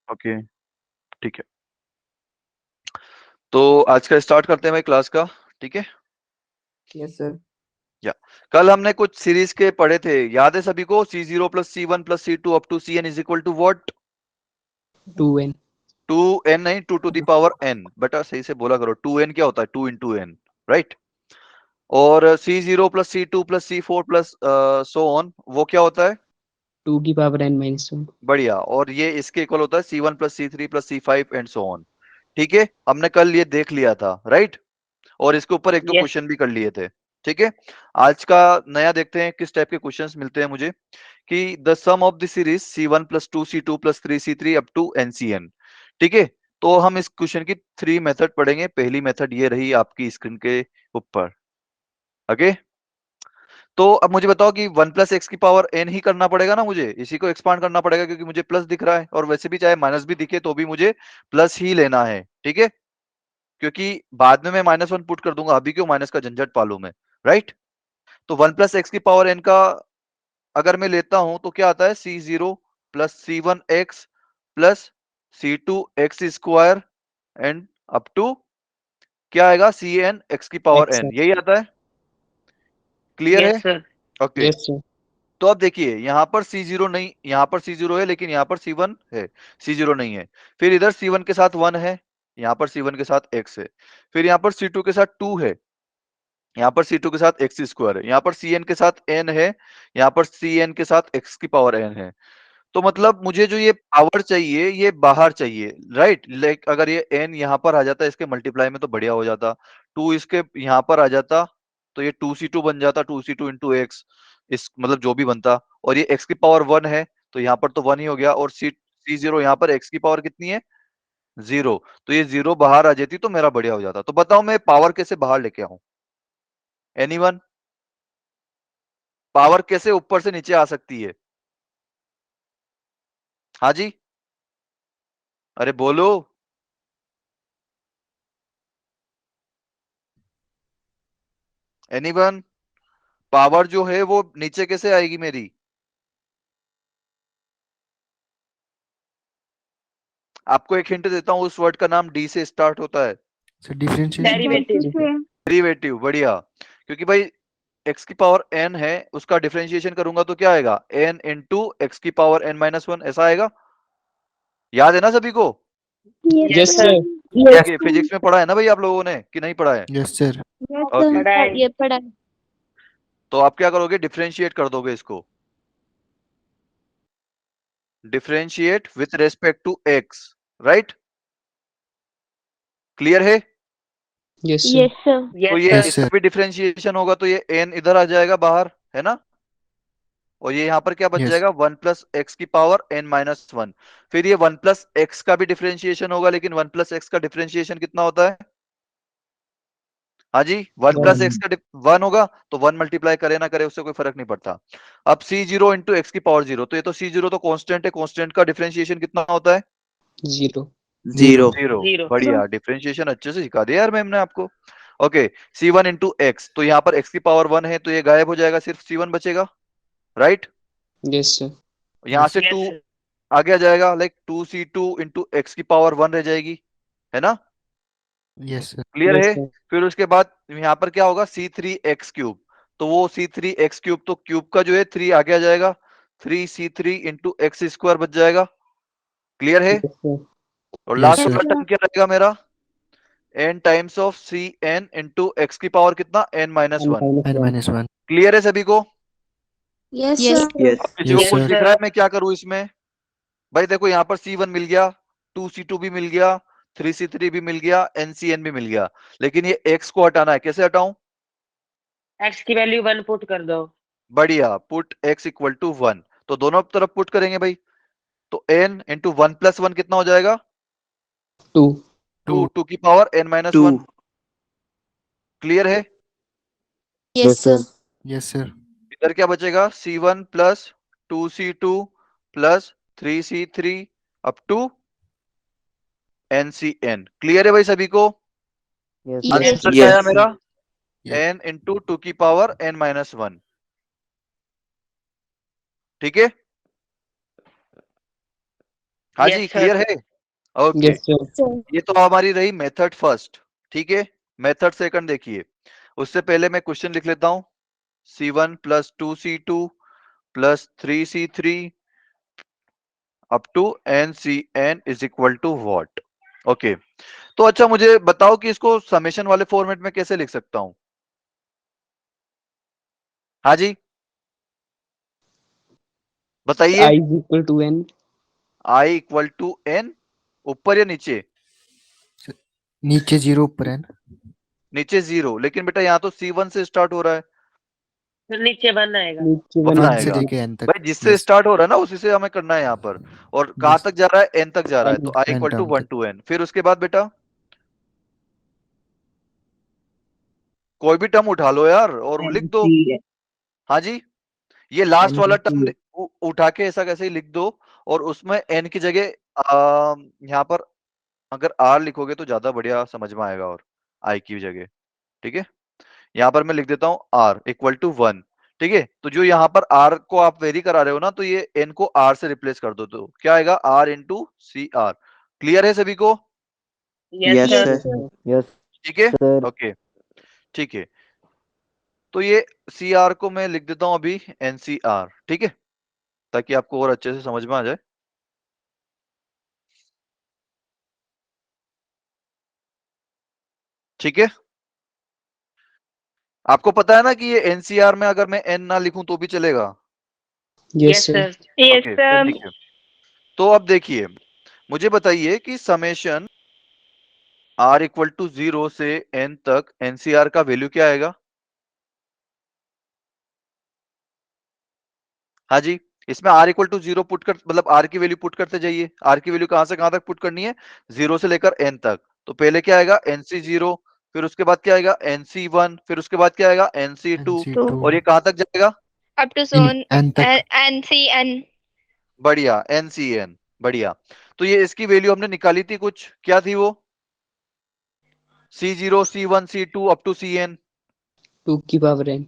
Okay ठीक है, तो आज का स्टार्ट करते हैं भाई क्लास का। ठीक है, यस सर। या कल हमने कुछ सीरीज के पढ़े थे, याद है सभी को? C0 plus C1 plus C2 up to Cn is equal to what? 2n। 2n नहीं, 2 टू द पावर n। बेटा सही से बोला करो, 2n क्या होता है? 2 इंटू n, राइट। और C0 plus C2 plus C4 plus so on, वो क्या होता है? 2 की पावर n माइनस 1। बढ़िया। और ये इसके इक्वल होता है C1 plus C3 plus C5 and so on. ठीक है, हमने कल ये देख लिया था, राइट। और इसके ऊपर एक दो Yes. क्वेश्चन भी कर लिए थे। ठीक है, आज का नया देखते हैं किस टाइप के क्वेश्चंस मिलते हैं मुझे। कि the sum of the series C1 plus 2 C2 plus 3 C3 up to NCN। ठीक है, तो हम इस क्वेश्चन की 3 मेथड पढ़ेंगे। पहली मेथड ये रही आपकी स्क्रीन के ऊपर। ओके, तो अब मुझे बताओ कि 1 प्लस एक्स की पावर n ही करना पड़ेगा ना, मुझे इसी को एक्सपांड करना पड़ेगा क्योंकि मुझे प्लस दिख रहा है, और वैसे भी चाहे माइनस भी दिखे तो भी मुझे प्लस ही लेना है। ठीक है, क्योंकि बाद में मैं -1 पुट कर दूंगा, अभी क्यों माइनस का झंझट पालू मैं, राइट। तो 1 प्लस एक्स की पावर n का अगर मैं लेता हूं तो क्या आता है? C0 plus C1x plus C2x square and up to क्या आएगा? Cn x की पावर x n, सर। यही आता है। क्लियर है? Yes, sir. Okay, yes sir. तो अब देखिए यहाँ पर C0 नहीं, यहाँ पर C0 है लेकिन यहाँ पर C1 है, C0 नहीं है। फिर इधर C1 के साथ 1 है, यहाँ पर C1 के साथ x है। फिर यहाँ पर C2 के साथ 2 है, यहाँ पर C2 के साथ x स्क्वायर है। यहाँ पर Cn के साथ n है, यहाँ पर Cn के साथ x की पावर n है। तो मतलब मुझे जो ये पावर चाहिए ये बाहर चाहिए, राइट। लाइक अगर ये n यहाँ पर आ जाता इसके मल्टीप्लाई में तो बढ़िया हो जाता। 2 इसके यहाँ पर आ जाता तो ये 2C2 बन जाता, 2C2 इंटू एक्स, इस मतलब जो भी बनता। और ये x की पावर 1 है तो यहाँ पर तो 1 ही हो गया। और C0 यहाँ पर x की पावर कितनी है? 0। तो ये 0 बाहर आ जाती तो मेरा बढ़िया हो जाता। तो बताओ मैं पावर कैसे बाहर लेके आऊं? एनीवन? पावर कैसे ऊपर से नीचे आ सकती है? हाँ जी, अरे बोलो। एनीवन? पावर जो है वो नीचे कैसे आएगी मेरी? आपको एक हिंट देता हूँ, उस वर्ड का नाम डी से स्टार्ट होता है। Sir differentiation. Derivative. डेरिवेटिव, बढ़िया। क्योंकि भाई x की पावर n है, उसका डिफरेंशिएशन करूंगा तो क्या आएगा? n इंटू एक्स की पावर n-1, ऐसा आएगा। याद है ना सभी को? Yes, yes sir. Sir. Okay, physics में पढ़ा है ना भाई आप लोगों ने कि नहीं पढ़ा है? Yes sir. ओके, पढ़ाई. ये पढ़ा। तो आप क्या करोगे? डिफरेंशिएट कर दोगे इसको। Differentiate with respect to x, right. Clear है? Yes sir. Yes sir. तो Yes, ये sir. यस इसका सर। भी डिफरेंशिएशन होगा तो ये n इधर आ जाएगा बाहर, है ना। और ये यहाँ पर क्या बच यस जाएगा? 1 प्लस एक्स की पावर n-1। फिर ये 1 प्लस एक्स का भी डिफरेंशिएशन होगा, लेकिन 1 प्लस एक्स का डिफरेंशिएशन कितना होता है? हाँ जी, 1 प्लस एक्स का 1 होगा तो 1 मल्टीप्लाई करे ना करे उससे कोई फर्क नहीं पड़ता। अब C0 इंटू एक्स की पावर 0, तो ये तो C0 तो कांस्टेंट है, कांस्टेंट का डिफरेंशिएशन कितना होता है? 0। 0। 0। Zero. बढ़िया, डिफरेंशिएशन अच्छे से सिखा दिया यार मैम ने आपको। ओके, C1 इंटू एक्स, तो यहाँ पर एक्स की पावर 1 है तो ये गायब हो जाएगा, सिर्फ C1 बचेगा, राइट। Yes sir. यहाँ से Yes, 2 sir. आगे आ जाएगा, लाइक 2C2 इंटू एक्स की पावर 1 रह जाएगी, है ना। Yes sir. क्लियर यस है? सर। फिर उसके बाद यहाँ पर क्या होगा? C3x क्यूब, तो वो C3x क्यूब तो क्यूब का जो है 3 आगे आ जाएगा, 3C3 इंटू एक्स स्क्वायर बच जाएगा। क्लियर है? Yes sir. और यस लास्ट यस सर। वाला सर। टर्म क्या रहेगा मेरा? n times of Cn into x की पावर कितना? n-1। n -1। माइनस 1। क्लियर है सभी को? Yes yes sir. सर। अब किसी को यस कुछ Yes, सर। दिख sir. रहा है मैं क्या करूं इसमें? भाई देखो, यहाँ पर C1 मिल गया, 2C2 भी मिल गया, 3C3 भी मिल गया, NCN भी मिल गया, लेकिन ये x को हटाना है। कैसे हटाऊं? X की वैल्यू 1 पुट कर दो. बढ़िया, पुट x इक्वल टू 1। तो दोनों तरफ पुट करेंगे भाई, तो n इंटू 1 प्लस 1 कितना हो जाएगा? 2। 2, 2। 2 की पावर n-1। क्लियर है? Yes sir. Yes sir. इधर क्या बचेगा? C1 plus 2C2 plus 3C3 up to NCN। Clear है भाई सभी को? Yes yes answer sir. क्या Yes. आया मेरा? यस n इंटू 2 की पावर n-1। ठीक है, हाँ Yes, जी, sir. क्लियर है? Okay, Yes, sir. Sir. ये तो हमारी रही मेथड फर्स्ट, ठीक है। मेथड सेकंड देखिए, उससे पहले मैं क्वेश्चन लिख लेता हूं। C1 plus 2C2 plus 3C3 up to NCN is equal to what? Okay, तो अच्छा मुझे बताओ कि इसको समेशन वाले फॉर्मेट में कैसे लिख सकता हूं? हाँ जी, बताइए। I is equal to N. I equal to N, ऊपर या नीचे? नीचे 0 ऊपर n। नीचे 0, लेकिन बेटा यहाँ तो C1 से स्टार्ट हो रहा है। फिर नीचे 1 आएगा। नीचे वन 1 1 से आएगा लेके n तक। भाई, जिससे Yes, स्टार्ट हो रहा है ना उसी से हमें करना है यहाँ पर। और कहाँ yes, तक जा रहा है? N तक जा रहा है, N. तो I n equal to term 1 तक। To N। फिर उसके बाद बेटा कोई भी टर्म उठा लो यार और लिख दो। NCN. हाँ जी, ये लास्ट N वाला into टर्म उठा के ऐसा कैसे ही लिख दो, और उसमें N की जगह यहाँ पर अगर R लिखोगे तो ज्यादा बढ़िया समझ में आएगा, और I की जगह, ठीक है। यहाँ पर मैं लिख देता हूँ R इक्वल टू 1, ठीक है। तो जो यहाँ पर R को आप वेरी करा रहे हो ना, तो ये N को R से रिप्लेस कर दो, तो क्या आएगा? R into CR। क्लियर है सभी को? Yes, Yes, sir. Yes, sir. sir. Yes, ठीक है, sir. ओके, ठीक है। तो ये CR को मैं लिख देता हूं अभी NCR, ठीक है, ताकि आपको और अच्छे से समझ में आ जाए। ठीक है, आपको पता है ना कि ये NCR में अगर मैं N ना लिखूं तो भी चलेगा? Yes, Yes, sir. sir. Yes, okay, sir. ठीक है। तो अब देखिए, मुझे बताइए कि समेशन R इक्वल टू 0 से N तक NCR का वैल्यू क्या आएगा? हाँ जी, इसमें R इक्वल टू 0 पुट कर, मतलब R की वैल्यू पुट करते जाइए। R की वैल्यू कहां से कहां तक पुट करनी है? 0 से लेकर N तक। तो पहले क्या आएगा? NC0, फिर उसके बाद क्या आएगा? NC1, फिर उसके बाद क्या आएगा? NC2, NC2 और ये कहां तक जाएगा? Up to in zone n तक। NCN. बढ़िया, NCN, बढ़िया। तो ये इसकी वैल्यू हमने निकाली थी कुछ, क्या थी वो? C0, C1, C2 up to CN, 2 की पावर n.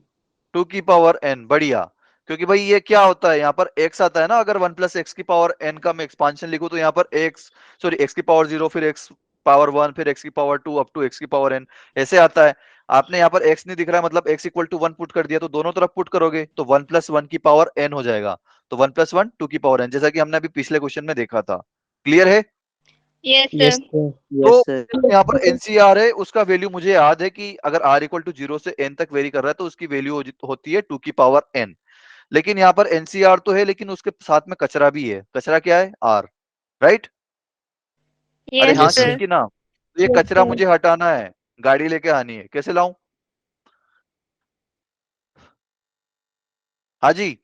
2 की पावर n, बढ़िया। क्योंकि भाई ये क्या होता है, यहाँ पर x आता है ना, अगर 1 प्लस एक्स की पावर n का मैं एक्सपांशन लिखूं तो यहाँ पर x की पावर 0, फिर x पावर 1, फिर x की पावर 2 अप टू x की पावर n, ऐसे आता है। आपने यहाँ पर x नहीं दिख रहा है, मतलब x इक्वल टू 1 पुट कर दिया, तो दोनों तरफ पुट करोगे तो 1 प्लस 1 की पावर n हो जाएगा। तो 1 प्लस 1 2 की पावर n, जैसा कि हमने अभी पिछले क्वेश्चन में देखा था। क्लियर है? Yes, Yes, sir. sir. Yes, तो sir. यहाँ पर NCR है, उसका वैल्यू मुझे याद है कि अगर R इक्वल टू 0 से n तक वेरी कर रहा है तो उसकी वैल्यू होती है 2 की पावर n। लेकिन यहाँ पर NCR तो है, लेकिन उसके साथ में कचरा भी है। कचरा क्या है? R, right? अरे Yes, हाँ Yes, की sir. sir. कि ना, तो ये Yes, कचरा sir. मुझे हटाना है, गाड़ी लेके आनी है, कैसे लाऊं? हाँ जी,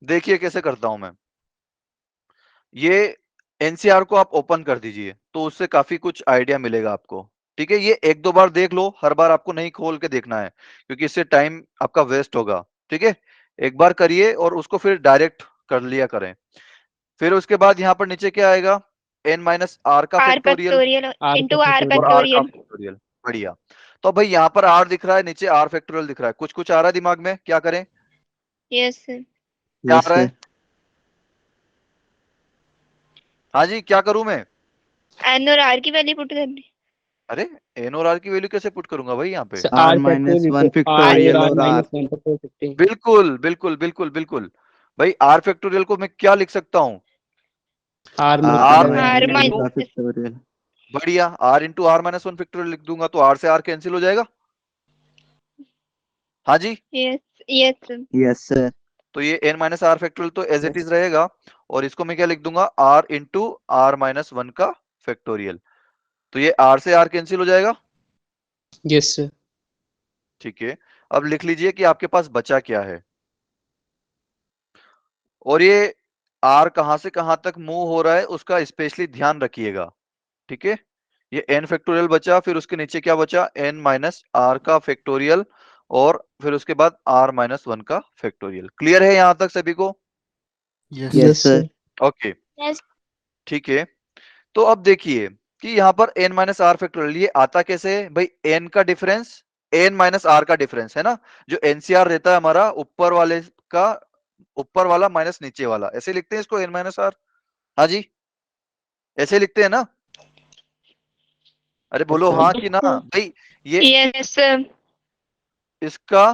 देखिए कैसे करता हूं मैं। ये NCR को आप ओपन कर दीजिए, तो उससे काफी कुछ आइडिया मिलेगा आपको। ठीक है, ये एक दो बार देख लो, हर बार आपको नहीं खोल के देखना है, क्योंकि इससे टाइम आपका वेस्ट होगा। ठीक है, एक बार करिए और उसको फिर डायरेक्ट कर लिया करें। फिर उसके बाद यहाँ पर नीचे क्या आएगा? n माइनस आर का R factorial factorial R into का R और factorial. r का factorial. फैक्टोरियल, बढ़िया। तो भाई यहाँ पर r दिख रहा है, नीचे r फैक्टोरियल दिख रहा है, कुछ कुछ आ रहा है दिमाग में, क्या करें? Yes, sir. क्या आ Yes, रहा है? sir. हाँ जी, क्या करूं मैं? N और R की वैल्यू पुट करनी. अरे n और r की वैल्यू कैसे पुट करूंगा भाई यहाँ पे? So R R minus factorial 1 को R factorial और R और R. minus 1 factorial. बिल्कुल बिल्कुल बिल्कुल बिल्कुल भाई, r फैक्टोरियल को मैं क्या लिख सकता हूँ? R R r multiplied R minus by 1 into, का minus 1. factorial. बढ़िया, r into R minus 1 factorial लिख दूंगा, तो r से r कैंसिल हो जाएगा। हाँ जी, Yes, yes, sir. Yes, sir. तो ये n माइनस आर फैक्टोरियल तो एज इट इज रहेगा, और इसको मैं क्या लिख दूंगा? r इंटू आर माइनस 1 का फैक्टोरियल, तो ये r से r कैंसिल हो जाएगा। Yes, sir. ठीक है, अब लिख लीजिए कि आपके पास बचा क्या है, और ये r कहां से कहां तक मूव हो रहा है उसका स्पेशली ध्यान रखिएगा। ठीक है, ये n फैक्टोरियल बचा, फिर उसके नीचे क्या बचा? n माइनस आर का फैक्टोरियल, और फिर उसके बाद r माइनस 1 का फैक्टोरियल। क्लियर है यहां तक सभी को? Yes, Yes, Yes, sir. sir. Okay, Yes. ठीक है। तो अब देखिए कि यहाँ पर n माइनस आर फैक्टोरियल ये आता कैसे है भाई? n का डिफरेंस, n माइनस आर का डिफरेंस है ना, जो एनसीआर रहता है हमारा ऊपर वाले का, ऊपर वाला माइनस नीचे वाला, ऐसे लिखते हैं इसको, n माइनस आर। हाँ जी, ऐसे लिखते हैं ना? अरे बोलो हाँ कि ना भाई। ये Yes, sir. इसका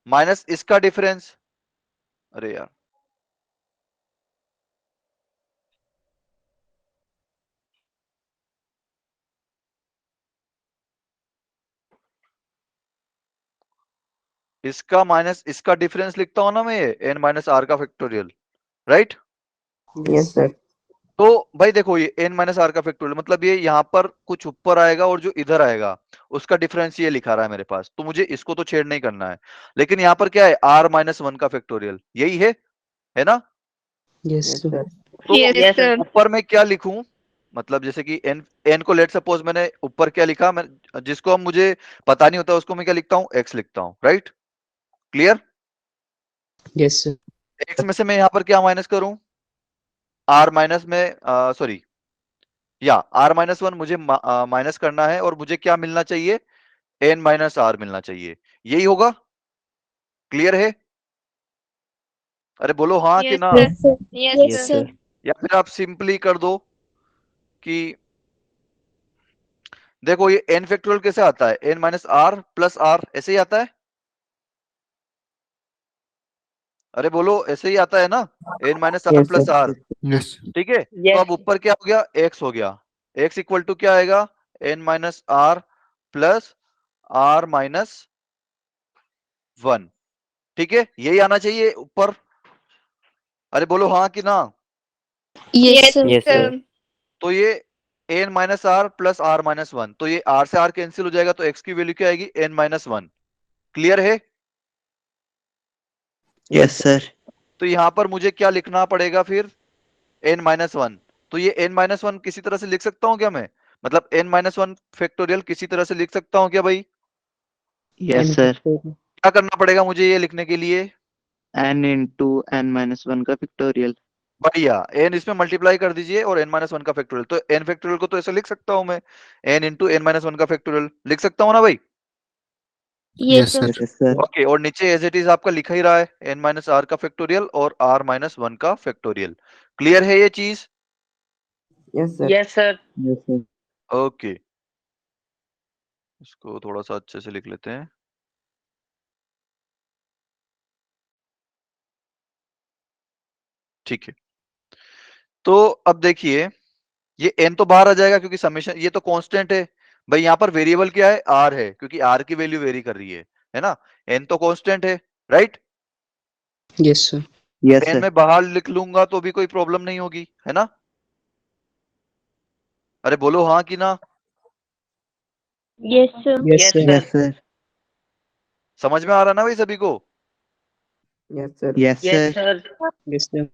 माइनस इसका डिफरेंस, अरे यार इसका माइनस इसका डिफरेंस लिखता हूं ना मैं, ये n माइनस आर का फैक्टोरियल, राइट? Yes, sir. तो भाई देखो, ये n माइनस आर का फैक्टोरियल मतलब ये यहाँ पर कुछ ऊपर आएगा और जो इधर आएगा उसका डिफरेंस ये लिखा रहा है मेरे पास, तो मुझे इसको तो छेड़ नहीं करना है। लेकिन यहाँ पर क्या है, r माइनस वन का फैक्टोरियल, यही है ना? Yes, sir. तो Yes, Yes, sir. ऊपर मैं क्या लिखूं, मतलब जैसे कि n को लेट सपोज मैंने ऊपर क्या लिखा, मैं जिसको अब मुझे पता नहीं होता उसको मैं क्या लिखता हूँ, x लिखता हूँ, right? Clear? Yes, sir. x में से मैं यहाँ पर क्या माइनस करूं, r माइनस में सॉरी या r माइनस वन मुझे माइनस करना है और मुझे क्या मिलना चाहिए, n माइनस आर मिलना चाहिए, यही होगा। क्लियर है? अरे बोलो हाँ कि Yes, ना? sir. Yes, sir. या फिर आप सिंपली कर दो कि देखो ये n फैक्टोरियल कैसे आता है, n minus R plus R, ऐसे ही आता है। अरे बोलो ऐसे ही आता है ना, n minus R plus R, Yes. ठीक है? तो yes, अब ऊपर क्या हो गया, x हो गया, x इक्वल टू क्या आएगा, n minus R plus R minus one, ठीक है? यही आना चाहिए ऊपर। अरे बोलो हाँ कि ना? Yes, sir. तो ये n minus R plus R minus one, तो ये r से r कैंसिल हो जाएगा, तो x की वैल्यू क्या आएगी, n माइनस वन। क्लियर है? Yes sir. तो यहां पर मुझे क्या लिखना पड़ेगा फिर, n माइनस वन। तो ये n माइनस वन किसी तरह से लिख सकता हूं क्या मैं, मतलब n माइनस वन फैक्टोरियल किसी तरह से लिख सकता हूं क्या भाई? Yes N sir. factorial. क्या करना पड़ेगा मुझे ये लिखने के लिए? n into n minus one का फैक्टोरियल। बढ़िया, n इसमें मल्टीप्लाई कर दीजिए और n माइनस वन का फैक्टोरियल, तो n फैक्टोरियल को तो ऐसे लिख सकता हूं मैं, n into n minus one का फैक्टोरियल लिख सकता हूं ना भाई? Yes, sir. Yes sir. Okay, और नीचे एज इट इज आपका लिखा ही रहा है, n माइनस आर का फैक्टोरियल और r माइनस वन का फैक्टोरियल। क्लियर है ये चीज? Yes yes, sir. Yes sir. Okay, इसको थोड़ा सा अच्छे से लिख लेते हैं। ठीक है, तो अब देखिए ये n तो बाहर आ जाएगा क्योंकि समेशन, ये तो कांस्टेंट है भाई। यहाँ पर वेरिएबल क्या है, r है, क्योंकि r की वैल्यू वेरी कर रही है ना? n तो कांस्टेंट है, right? Yes, sir. Yes n sir. में बाहर लिख लूंगा तो भी कोई प्रॉब्लम नहीं होगी, है ना? अरे बोलो हाँ कि ना? Yes, sir. Yes, Yes, sir. sir. Yes sir. समझ में आ रहा ना भाई सभी को? Yes sir. Yes Yes, sir. sir. Yes, sir.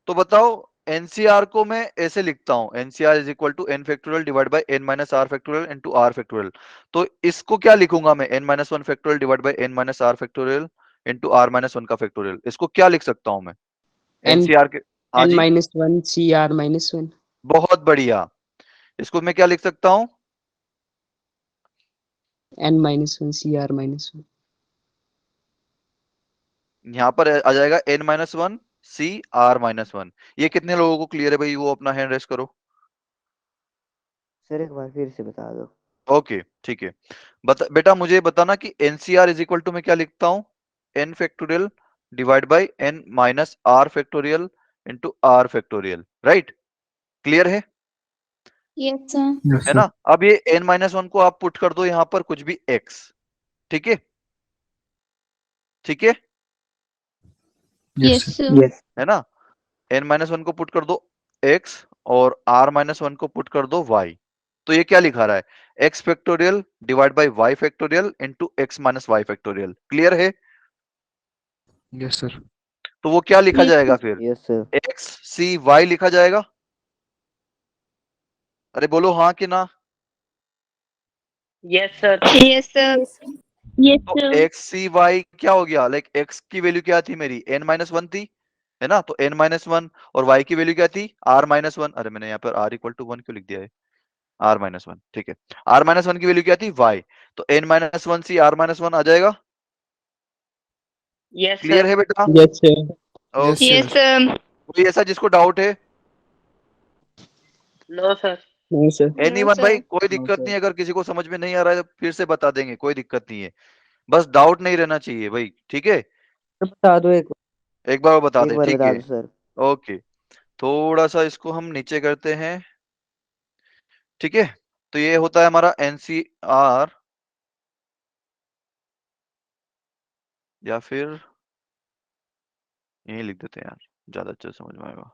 तो बताओ, एनसीआर को मैं ऐसे लिखता हूं, NCR is equal to N factorial divide by N minus R factorial into R factorial. तो इसको क्या लिखूंगा मैं, N minus one factorial divide by N minus R factorial into R minus one का फैक्टोरियल, इसको क्या लिख सकता हूं मैं N एनसीआर के? हाँ N जी, minus one CR minus one. बहुत बढ़िया। इसको मैं क्या लिख सकता हूं, N minus one CR minus one. यहां पर आ जाएगा N minus one C R minus one. ये कितने लोगों को क्लियर है भाई, वो अपना हैंड रेस करो। सर एक बार फिर से बता दो। ओके ठीक है, बेटा मुझे बताना कि एनसीआर इज इक्वल टू मैं क्या लिखता हूं, N factorial divide by N minus R factorial into R factorial, right? Clear है? Yes, sir. Yes, है sir. ना? अब ये n माइनस वन को आप पुट कर दो यहां पर कुछ भी x, ठीक है? ठीक है, Yes, Yes, sir. sir. Yes. है ना? n माइनस वन को पुट कर दो x और r माइनस वन को पुट कर दो y। तो ये क्या लिखा रहा है, x factorial divide bye y factorial into x minus y factorial. Clear है? Yes, sir. तो वो क्या लिखा Yes, जाएगा फिर, yes sir. x c y लिखा जाएगा। अरे बोलो हाँ कि ना? Yes, sir. Yes, sir. Yes, तो sir. x c y क्या हो गया, लाइक x की वैल्यू क्या थी मेरी, n माइनस वन थी, है ना? तो n माइनस वन, और y की वैल्यू क्या थी, r माइनस वन। अरे मैंने यहाँ पर r इक्वल टू वन क्यों लिख दिया है, r माइनस वन, ठीक है। r माइनस वन की वैल्यू क्या थी, y। तो n minus one C r minus one आ जाएगा। Yes, clear sir. है बेटा? Yes, sir. Okay, Yes, Yes, sir. कोई ऐसा जिसको डाउट है? No sir. No, sir. Anyone भाई, कोई No, दिक्कत sir. नहीं, अगर किसी को समझ में नहीं आ रहा है तो फिर से बता देंगे, कोई दिक्कत नहीं है, बस डाउट नहीं रहना चाहिए भाई, ठीक है? बता दो एक एक बार बता दे, बार ठीक बता है? दो सर। ओके, थोड़ा सा इसको हम नीचे करते हैं, ठीक है? तो ये होता है हमारा एनसीआर, या फिर यही लिख देते हैं यार, ज्यादा अच्छा समझ में आएगा।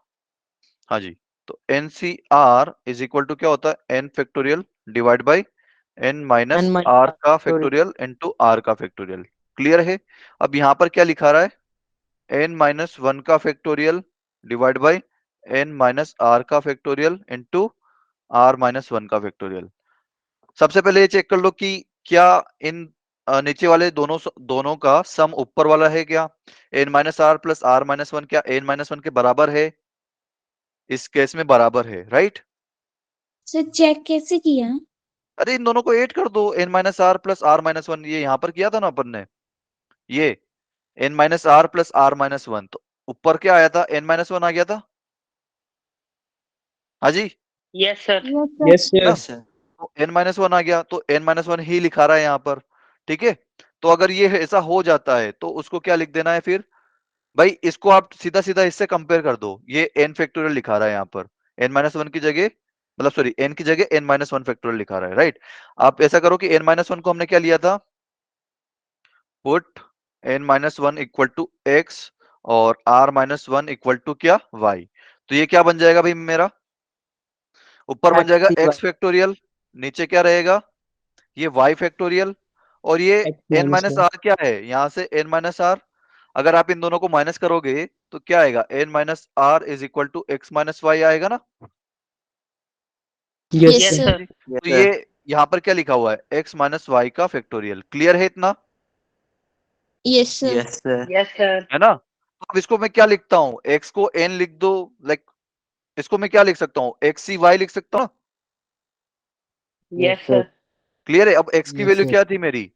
हाँ जी, तो एनसीआर इज इक्वल टू क्या होता है? N factorial divide by N minus N R minus का R फैक्टोरियल इंटू आर का फैक्टोरियल। क्लियर है? अब यहाँ पर क्या लिखा रहा है? एन माइनस वन का factorial divide by N minus R का factorial into R minus one का फैक्टोरियल। सबसे पहले ये चेक कर लो कि क्या इन नीचे वाले दोनों का सम ऊपर वाला है क्या? N minus R plus R minus one क्या एन माइनस वन के बराबर है? इस केस में बराबर है, राइट? सर चेक कैसे किया? अरे इन दोनों को ऐड कर दो, N minus R plus R minus one, ये यहां पर किया था ना अपन ने, ये N minus R plus R minus one, तो ऊपर क्या आया था? एन माइनस वन आ गया था। हाँ जी, यस सर। Yes, ना? sir. तो एन माइनस वन आ गया, तो एन माइनस वन ही लिखा रहा है यहाँ पर, ठीक है? तो अगर ये ऐसा हो जाता है तो उसको क्या लिख देना है फिर? भाई इसको आप सीधा सीधा इससे कंपेयर कर दो, ये एन फैक्टोरियल लिखा रहा है यहाँ पर, एन माइनस वन की जगह, मतलब सॉरी एन की जगह एन माइनस वन फैक्टोरियल लिखा रहा है, राइट? आप ऐसा करो कि एन माइनस वन को हमने क्या लिया था? Put N minus one equal to x और R minus one equal to क्या? वाई। तो ये क्या बन जाएगा भाई मेरा? ऊपर बन जाएगा XCY एक्स फैक्टोरियल, नीचे क्या रहेगा? ये वाई फैक्टोरियल, और ये X N minus minus one. R क्या है? यहाँ से एन माइनस आर, अगर आप इन दोनों को माइनस करोगे तो क्या आएगा? N minus R is equal to X minus Y आएगा ना? Yes, Yes, yes sir. sir. Sir. Yes तो sir. ये यहाँ पर क्या लिखा हुआ है? एक्स माइनस वाई का फैक्टोरियल। क्लियर है इतना? Yes, sir. Yes sir. Yes sir. है ना? तो अब इसको मैं क्या लिखता हूँ? एक्स को एन लिख दो, लाइक इसको मैं क्या लिख सकता हूँ? एक्स सी वाई लिख सकता हूँ। Yes Yes sir. Sir. Clear है? अब एक्स की Yes, वैल्यू sir. क्या थी मेरी?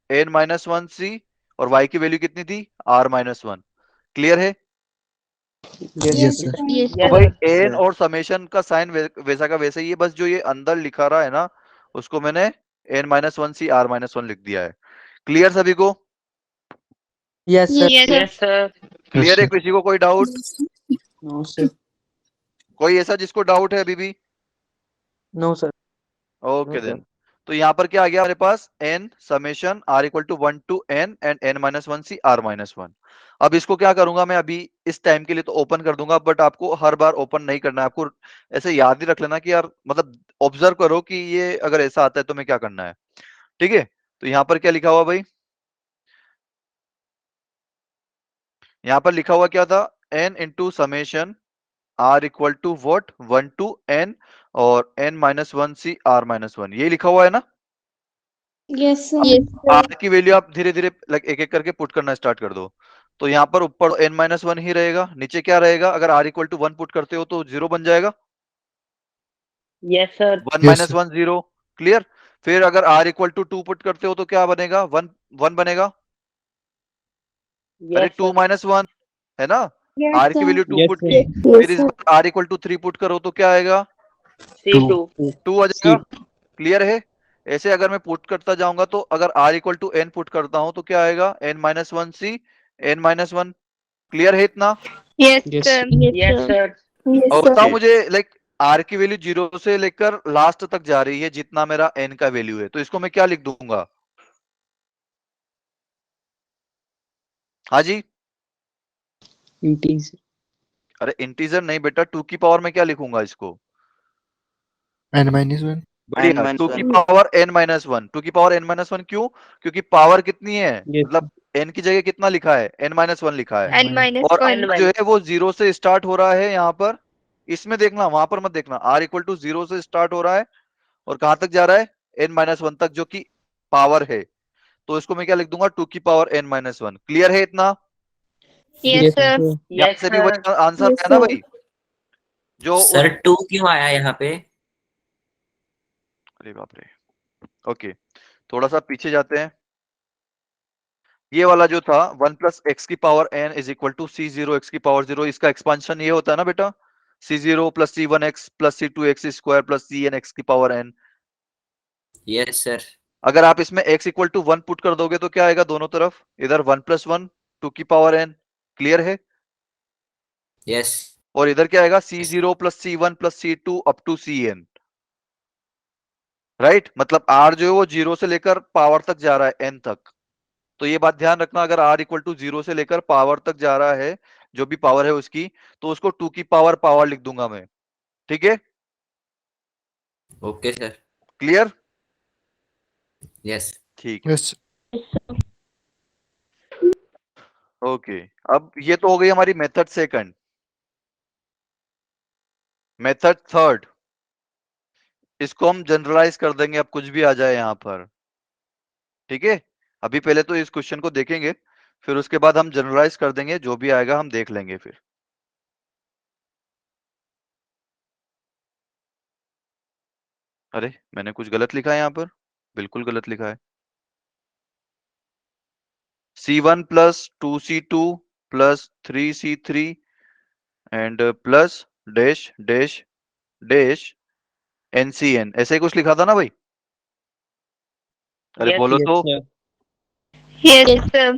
एन माइनस वन सी, और वाई की वैल्यू कितनी थी? R minus one. क्लियर है? Yes, Yes, Yes, sir. sir. Yes तो यस भाई सर। N sir. और समेशन का साइन वैसा का वैसा ही है, बस जो ये अंदर लिखा रहा है ना, उसको मैंने N minus one C R minus one लिख दिया है। क्लियर सभी को? Yes sir. Yes, sir. Yes sir. Yes, clear है? sir. किसी को कोई डाउट? No, sir. कोई ऐसा जिसको डाउट है अभी भी? No sir. Okay No sir. Then, तो यहाँ पर क्या आ गया हमारे पास? N summation R equal to one to N and N minus one C R minus one. अब इसको क्या करूंगा मैं, अभी इस टाइम के लिए तो ओपन कर दूंगा, बट आपको हर बार ओपन नहीं करना है, आपको ऐसे याद ही रख लेना कि यार, मतलब ऑब्जर्व करो कि ये अगर ऐसा आता है तो मैं क्या करना है, ठीक है? तो यहाँ पर क्या लिखा हुआ भाई? यहाँ पर लिखा हुआ क्या था? N into summation R equal to what? One to N और N minus one C R minus one, ये लिखा हुआ है ना? Yes, sir. आर की वैल्यू आप धीरे धीरे लाइक एक एक करके पुट करना स्टार्ट कर दो। तो यहाँ पर ऊपर एन माइनस वन ही रहेगा, नीचे क्या रहेगा? अगर R equal to one put करते हो तो जीरो बन जाएगा, yes sir. One Yes, minus sir. One zero. Clear? फिर अगर R equal to two put करते हो तो क्या बनेगा? वन वन बनेगा। अरे yes two sir. Minus one है ना? Yes, आर की sir. Value two Yes, put sir. की, फिर Yes, इस sir. बार R equal to three put करो तो क्या आएगा? C two. टू आ C. जाएगा। क्लियर है? ऐसे अगर मैं पुट करता जाऊंगा तो अगर R equal to N put करता हूं तो क्या आएगा? N minus one C N minus one. Clear है इतना? Yes, Yes, sir. sir. Yes, yes sir. Sir. Yes, और sir. बताओ मुझे, लाइक आर की वैल्यू जीरो से लेकर लास्ट तक जा रही है जितना मेरा एन का वैल्यू है, तो इसको मैं क्या लिख दूंगा? हाँ जी, Integer. अरे इंटीजर नहीं बेटा, टू की पावर में क्या लिखूंगा इसको? N minus 1. N बढ़िया, minus टू की one. Power N minus one. Two की पावर एन माइनस वन क्यों? क्योंकि पावर कितनी है, Yes, मतलब एन की जगह कितना लिखा है? एन माइनस वन लिखा है, N minus और एन one. जो माइनस। है वो जीरो से स्टार्ट हो रहा है यहाँ पर, इसमें देखना, वहां पर मत देखना। आर इक्वल टू जीरो से स्टार्ट हो रहा है और कहां तक जा रहा है? एन माइनस वन तक, जो कि पावर है। तो इसको मैं क्या लिख दूंगा? टू की power N minus one. Clear है इतना? Yes, yes, sir. sir. यहाँ यस से भी सर। वही आंसर Yes, है ना sir. भाई, जो उस, सर 2 क्यों आया यहाँ पे? अरे बाप रे। ओके, थोड़ा सा पीछे जाते हैं। ये वाला जो था 1 प्लस एक्स की power n is equal to C zero x की पावर 0, इसका एक्सपांशन ये होता है ना बेटा, C zero plus C one x plus C two x square plus C N x की पावर n। Yes sir. अगर आप इसमें x इक्वल टू 1 पुट कर दोगे तो क्या आएगा दोनों तरफ, इधर 1 प्लस 1 2 की पावर n, क्लियर है? यस। और इधर क्या आएगा C zero plus C one plus C two up to C N, right? मतलब r जो है वो जीरो से लेकर पावर तक जा रहा है n तक। तो ये बात ध्यान रखना, अगर r इक्वल टू जीरो से लेकर पावर तक जा रहा है, जो भी पावर है उसकी, तो उसको 2 की पावर लिख दूंगा मैं, ठीक है? Okay sir. क्लियर? यस। ठीक है, Yes. ओके। अब ये तो हो गई हमारी मेथड सेकंड। मेथड थर्ड, इसको हम जनरलाइज कर देंगे, अब कुछ भी आ जाए यहां पर, ठीक है? अभी पहले तो इस क्वेश्चन को देखेंगे, फिर उसके बाद हम जनरलाइज कर देंगे, जो भी आएगा हम देख लेंगे फिर। अरे मैंने कुछ गलत लिखा है यहाँ पर, बिल्कुल गलत लिखा है। C1 plus 2C2 plus 3C3 and plus dash dash dash NCN, ऐसे ही कुछ लिखा था ना भाई? अरे Yes. बोलो तो। Yes, sir.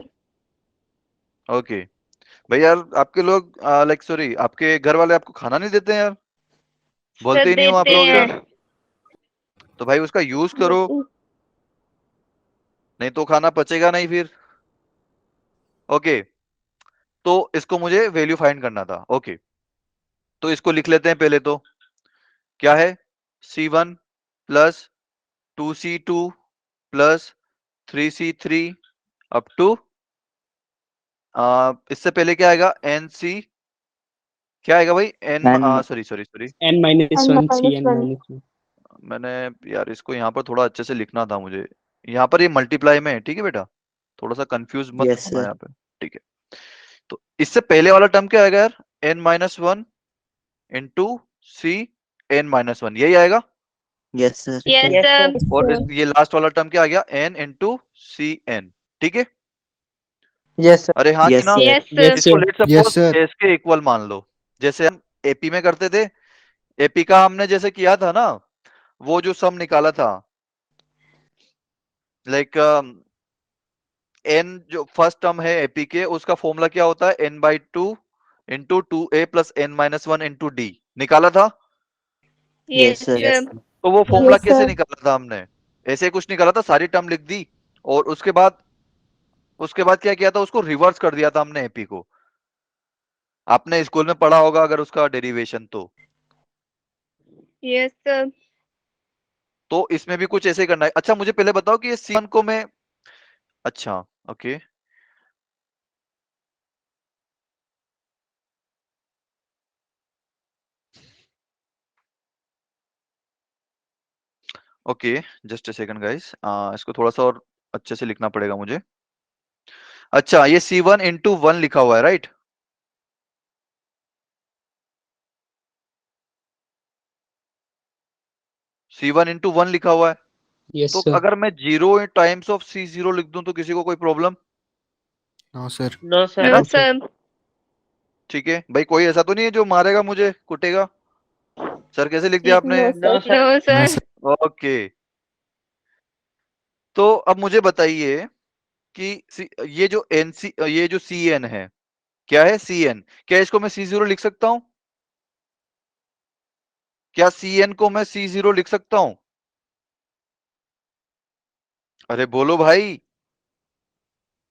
ओके भाई, यार आपके लोग लाइक सॉरी, आपके घर वाले आपको खाना नहीं देते हैं यार, बोलते ही नहीं हो आप लोग यार, तो भाई उसका यूज करो, नहीं तो खाना पचेगा नहीं फिर। ओके, तो इसको मुझे वैल्यू फाइंड करना था। ओके, तो इसको लिख लेते हैं पहले तो, क्या है C1 plus 2C2 plus 3C3 up to, इससे पहले क्या आएगा NC, क्या आएगा भाई N, N sorry sorry sorry, n minus N 1 c minus n one. minus 1। मैंने यार इसको यहाँ पर थोड़ा अच्छे से लिखना था मुझे, यहाँ पर ये मल्टीप्लाई में है, ठीक है बेटा, थोड़ा सा कंफ्यूज मत Yes, होना sir. यहाँ पे, ठीक है? तो इससे पहले वाला टर्म क्या आएगा यार, n माइनस वन इंटू सी n माइनस वन, यही आएगा। Yes, sir. Yes, Yes, sir. sir. और ये लास्ट वाला टर्म क्या आ गया, n इंटू सी एन, ठीक है? Yes sir। अरे हाँ कि Yes, ना? sir. Yes, Yes sir. इसको sir। Let Yes, suppose sir. S के इक्वल मान लो, जैसे हम एपी में करते थे, एपी का हमने जैसे किया था ना, वो जो सम निकाला था, लाइक एन जो फर्स्ट टर्म है एपी के, उसका फॉर्मूला क्या होता है, n by two into two A plus N minus one into D, निकाला था। Yes, sir. यस। तो वो फॉर्मूला Yes, कैसे sir. निकाला था हमने, ऐसे कुछ निकाला था, सारी टर्म लिख दी, और उसके बाद क्या किया था, उसको रिवर्स कर दिया था हमने एपी को। आपने स्कूल में पढ़ा होगा अगर उसका डेरिवेशन Yes, sir. तो इसमें भी कुछ ऐसे ही करना है। अच्छा मुझे पहले बताओ कि ये C1 को मैं, अच्छा okay, okay, just a second guys, इसको थोड़ा सा और अच्छे से लिखना पड़ेगा मुझे। अच्छा ये C1 इंटू वन लिखा हुआ है, राइट? C1 इंटू वन लिखा हुआ है, Yes तो sir। अगर मैं जीरो टाइम्स ऑफ C0 लिख दूं तो किसी को कोई problem? No, sir. No, sir. है ना? No, sir. ठीक है भाई, कोई ऐसा तो नहीं है जो मारेगा मुझे, कुटेगा? सर कैसे लिख दिया आपने? No, sir. No, No, sir. sir. Okay, तो अब मुझे बताइए कि ये जो NC, ये जो CN है, क्या है CN, क्या इसको मैं C0 लिख सकता हूं? क्या CN को मैं C0 लिख सकता हूं? अरे बोलो भाई,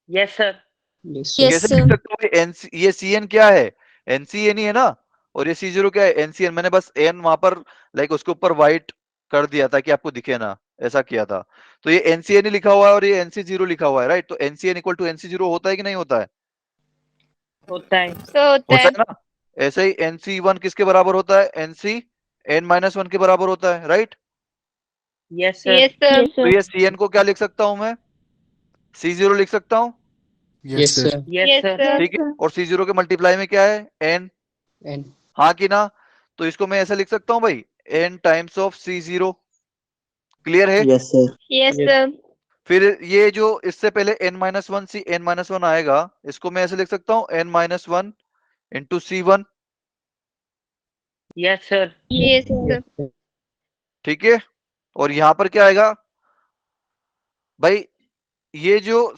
Yes, sir. Yes sir। Yes, कैसे sir. लिख सकता हूँ? NC, ये CN क्या है, NCN ही है ना, और ये C0 क्या है, NCN। मैंने बस N वहां पर लाइक उसके ऊपर व्हाइट कर दिया था कि आपको दिखे ना, ऐसा किया था। तो ये NCN ही लिखा हुआ है और ये NC0 लिखा हुआ है, राइट? तो NCN इक्वल टू NC0 होता है कि नहीं होता है? होता है। So होता है that. ना? ऐसे ही NC1 किसके बराबर होता है, NC n माइनस वन के बराबर होता है, right? Yes, sir. Yes, sir. तो ये CN को क्या लिख सकता हूं मैं, C0 लिख सकता हूं, Yes, Yes sir. sir। Yes, Yes, sir. sir. ठीक है? और C0 के मल्टीप्लाई में क्या है, n, n। हाँ कि ना? तो इसको मैं ऐसा लिख सकता हूँ भाई, n times of C0, clear है? Yes, sir. Yes, Yes। sir. फिर ये जो इससे पहले n-1 सी n-1 आएगा, इसको मैं ऐसे लिख सकता हूँ n-1 into C1, Yes, sir. Yes, sir. Yes, sir. ठीक है। और यहां पर क्या आएगा भाई, ये जो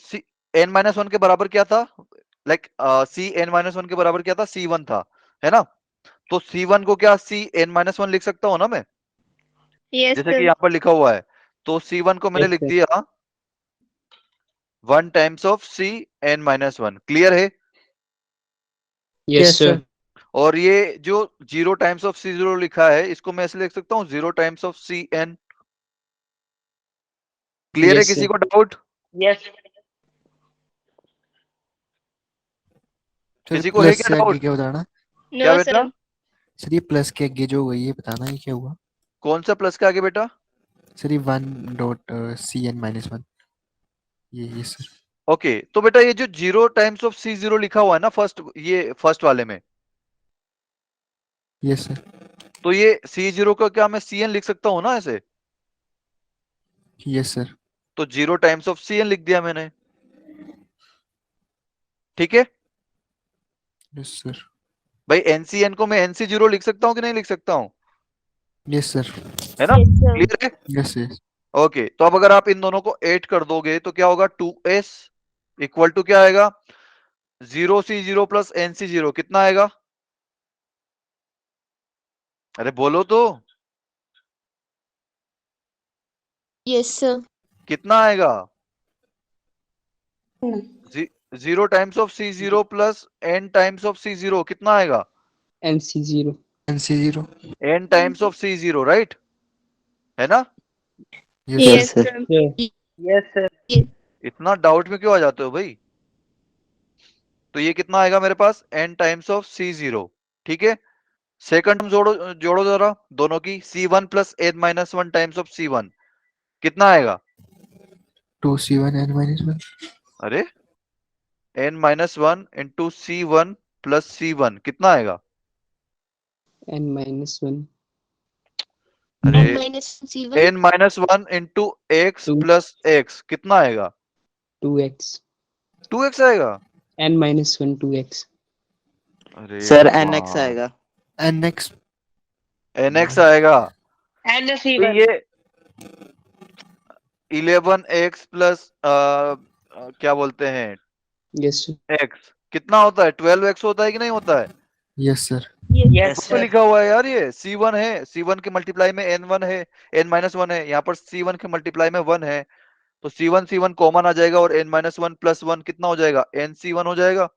n-1 के बराबर क्या था, लाइक C n-1 के बराबर क्या था, C1 था, है ना। तो C1 को क्या C n-1 लिख सकता हूं ना मैं, Yes, जैसे कि sir. यहाँ पर लिखा हुआ है। तो C1 को मैंने Yes, लिख sir. दिया 1 टाइम्स ऑफ Cn-1, क्लियर है। Yes, sir. और ये जो 0 टाइम्स ऑफ C0 लिखा है, इसको मैं ऐसे लिख सकता हूँ 0 टाइम्स ऑफ Cn, क्लियर है। Yes, किसी sir. को डाउट, Yes. सर किसी को है प्लस क्या से आगे डाउट? क्या बताना? क्या No, बेटा? sir. सर ये प्लस के आगे जो हुआ ये बताना ये क्या हुआ? कौन सा प्लस के आगे बेटा? सर ये 1.cn-1 ये सर। ओके, तो बेटा ये जो 0 टाइम्स ऑफ C0 लिखा हुआ है ना फर्स्ट, ये फर्स्ट वाले में, यस सर। तो ये C0 का क्या मैं Cn लिख सकता हूँ ना ऐसे, यस सर। तो 0 टाइम्स ऑफ Cn लिख दिया मैंने, ठीक है यस सर। भाई। NCN को मैं NC0 लिख सकता हूँ कि नहीं लिख सकता हूँ, यस सर। है ना, Yes, sir. क्लियर है। Yes yes. ओके, तो अब अगर आप इन दोनों को ऐड कर दोगे तो क्या होगा, 2s इक्वल टू क्या आएगा, 0C0 प्लस NC0, कितना आएगा, अरे बोलो तो, Yes, sir. कितना आएगा, 0 times of C0 plus n times of C0, कितना आएगा, NC0. NC0। n times of C0, right, है ना। Yes Yes, Yes, sir. sir. Sir. Yes, sir. इतना डाउट में क्यों आ जाते हो भाई। तो ये कितना आएगा मेरे पास, n टाइम्स ऑफ C0, ठीक है। सेकंड जोड़ो जोड़ो जरा दोनों की, C1 plus n-1 times of C1, कितना आएगा, 2C1n-1। अरे n-1 into C1 plus C1, कितना आएगा, N-1. अरे N minus C1. n-1 into x 2. Plus x, कितना आएगा, 2x. 2x आएगा, N-1 2x. अरे सर NX भगवान, आएगा। NX। nx आएगा। And the तो C1. ये 11x प्लस क्या बोलते हैं Yes, sir. x, कितना होता है, 12x होता है कि नहीं होता है। Yes sir. Yes. Yes, book पे sir. लिखा हुआ है यार, ये C1 है, C1 के मल्टीप्लाई में n1 है, n-1 है, यहाँ पर C1 के मल्टीप्लाई में 1 है, तो C1 कॉमन आ जाएगा और n-1 प्लस 1 कितना हो जाएगा, nC1 हो जाएगा,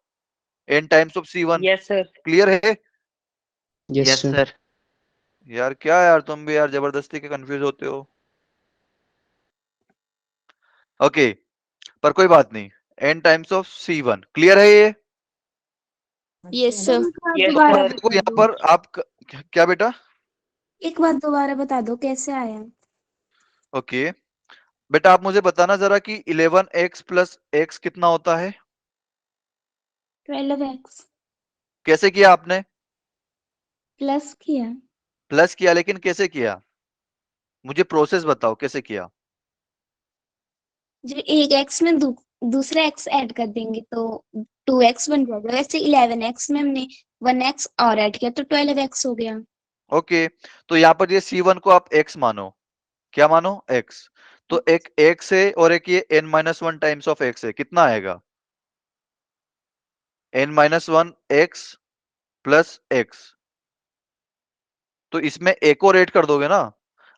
n times of C1, Yes, sir. Clear है। Yes, Yes, sir. sir. यार क्या यार, तुम भी यार जबरदस्ती के कंफ्यूज होते हो। ओके, पर कोई बात नहीं, n times of C1, clear है ये। Yes, sir. Yes, तो अब sir. देखो यहाँ पर आप क्या बेटा, एक बार दोबारा बता दो कैसे आया। ओके बेटा, आप मुझे बताना जरा कि 11x प्लस x कितना होता है, 12x कैसे किया आपने, प्लस किया। प्लस किया, लेकिन कैसे किया, मुझे प्रोसेस बताओ कैसे किया। जो एक x में दूसरा x ऐड कर देंगे तो 2x बन जाएगा। वैसे 11x में हमने 1x और ऐड किया तो 12x हो गया। ओके, तो यहाँ पर ये C1 को आप x मानो, क्या मानो, x, तो एक x है और एक ये n-1 टाइम्स ऑफ x है, कितना आएगा, n-1 x प्लस x, तो इसमें एक और ऐड कर दोगे ना।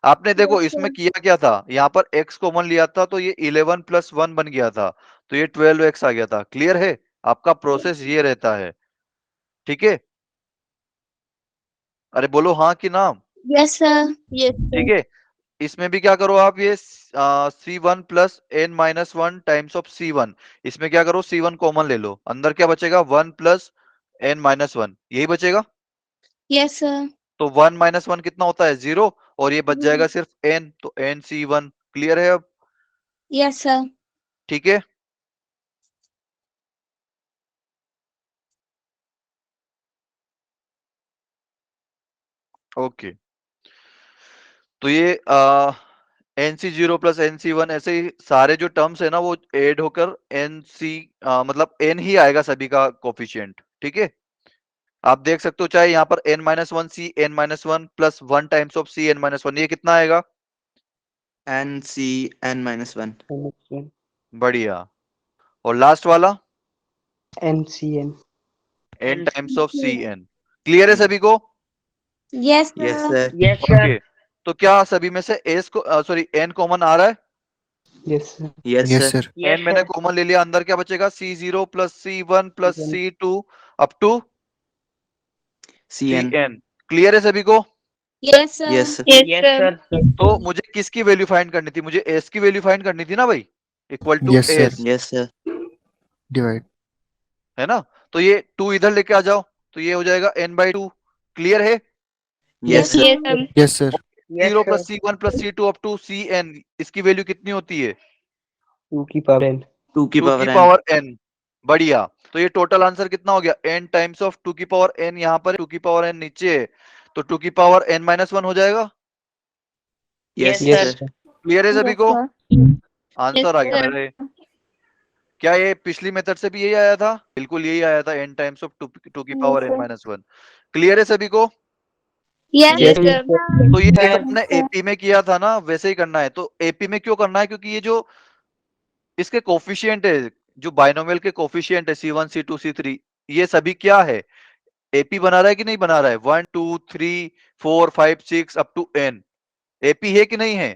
आपने देखो इसमें किया क्या था, यहाँ पर x कॉमन लिया था तो ये 11 प्लस 1 बन गया था, तो ये 12x आ गया था, क्लियर है। आपका प्रोसेस ये रहता है, ठीक है। अरे बोलो हाँ कि ना, यस सर। Yes, ठीक sir. है। इसमें भी क्या करो आप, ये C1 plus n-1 times of C1, इसमें क्या करो, C1 कॉमन ले लो, अंदर क्या बचेगा, 1 प्लस n-1, यही बचेगा। Yes sir. तो 1 - 1 कितना होता है, 0, और ये बच जाएगा सिर्फ n, तो nC1, क्लियर है अब, यस सर। ठीक है। ओके, तो ये NC0 प्लस NC1 ऐसे ही सारे जो टर्म्स है ना वो ऐड होकर मतलब n ही आएगा सभी का कोफिशिएंट। ठीक है, आप देख सकते हो चाहे यहाँ पर n-1 c n-1 plus 1 times of c n-1, ये कितना आएगा? NCN-1 NCN बढ़िया। और लास्ट वाला NCN n times of cn। Clear है सभी को? Yes yes sir. Sir Yes, sir. Okay, तो क्या सभी में से s को सॉरी n कॉमन आ रहा है? yes sir yes Yes, sir sir. Yes, n मैंने sir. कॉमन ले लिया, अंदर क्या बचेगा? C0 plus C1 plus C2 up to CN Cn। Clear है सभी को? Yes sir. Yes Yes, sir. तो मुझे किसकी वैल्यू फाइंड करनी थी? मुझे s की वैल्यू फाइंड करनी थी ना भाई, equal to Yes, sir. s, yes sir Divide. है ना? तो ये 2 इधर लेके आ जाओ, तो ये हो जाएगा n/2। क्लियर है? Yes sir Yes, sir. Yes, 0 sir. Plus C1 plus C2 up to Cn, इसकी वैल्यू कितनी होती है? 2 की पावर n 2 की 2 की पावर n पावर n। बढ़िया, तो ये टोटल आंसर कितना हो गया? n टाइम्स ऑफ 2 की पावर n, यहाँ पर 2 की पावर n नीचे है, तो 2 की पावर n-1 हो जाएगा। Yes Yes, yes sir sir clear है सभी को? आंसर आ Yes, गया sir. मेरे। क्या ये पिछली मेथड से भी यही आया था? बिल्कुल यही आया था, n टाइम्स ऑफ 2 की पावर n-1। क्लियर है सभी को? Yes, Yes, sir. तो ये जैसे Sir. हमने एपी में किया था ना वैसे ही करना है। तो एपी में क्यों करना है? क्योंकि ये जो इसके कोफिशिएंट है, जो बाइनोमियल के कोफिशिएंट है C1 C2 C3, ये सभी क्या है? एपी बना रहा है कि नहीं बना रहा है? 1 2 3 4 5 6 अप टू n एपी है कि नहीं है?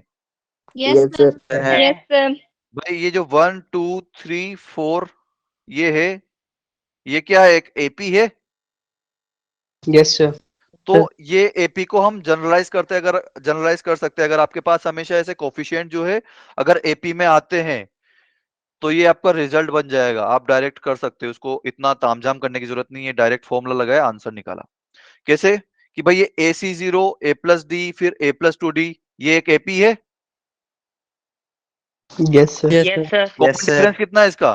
Yes, sir. है Yes, sir. भाई ये जो 1 2 3 4 ये है, ये क्या है? एक एपी है। yes sir तो ये एपी को हम जनरलाइज करते हैं, अगर जनरलाइज कर सकते हैं, अगर आपके पास हमेशा ऐसे कोफिशिएंट जो है अगर एपी में आते हैं तो ये आपका रिजल्ट बन जाएगा। आप डायरेक्ट कर सकते हो उसको, इतना तामझाम करने की जरूरत नहीं है। डायरेक्ट फॉर्मूला लगाया, आंसर निकाला। कैसे? कि भाई ये AC0 A प्लस डी फिर A प्लस 2D, ये एक एपी है। yes sir Yes, sir. Common Yes, sir. Difference कितना है इसका?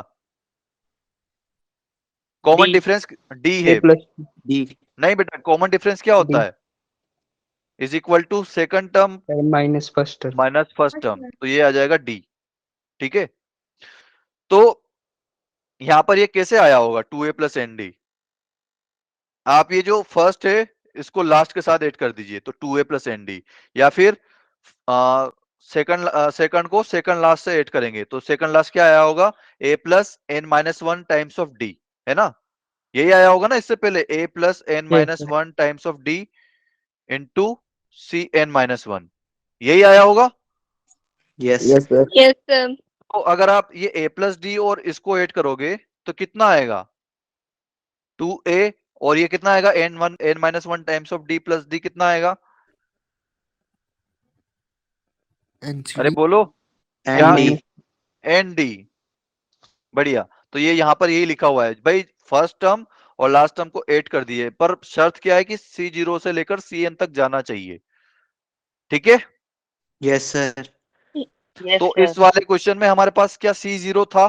Common D. डिफरेंस डी है। a plus D नहीं बेटा, कॉमन डिफरेंस क्या होता D. है? Is equal to second term minus first term minus first term, तो ये आ जाएगा डी। ठीक है, तो यहां पर ये कैसे आया होगा 2a प्लस एन डी? आप ये जो फर्स्ट है इसको लास्ट के साथ ऐड कर दीजिए, तो 2a प्लस एन डी, या फिर सेकंड को सेकंड लास्ट से ऐड करेंगे, तो सेकंड लास्ट क्या आया होगा? a plus n-1 times of d, है ना? यही आया होगा ना इससे पहले, a plus n-1 times of d into cn-1, यही आया होगा। Yes Yes, sir. तो अगर आप ये a प्लस डी और इसको ऐड करोगे तो कितना आएगा? 2a, और ये कितना आएगा? n-1 times of d plus d, कितना आएगा? अरे NCD. बोलो। And D nd। बढ़िया, तो ये यहाँ पर यही लिखा हुआ है भाई, फर्स्ट टर्म और लास्ट टर्म को ऐड कर दिए, पर शर्त क्या है कि C0 से लेकर Cn तक जाना चाहिए। ठीक है, यस सर Yes, तो sir. इस वाले क्वेश्चन में हमारे पास क्या C0 था?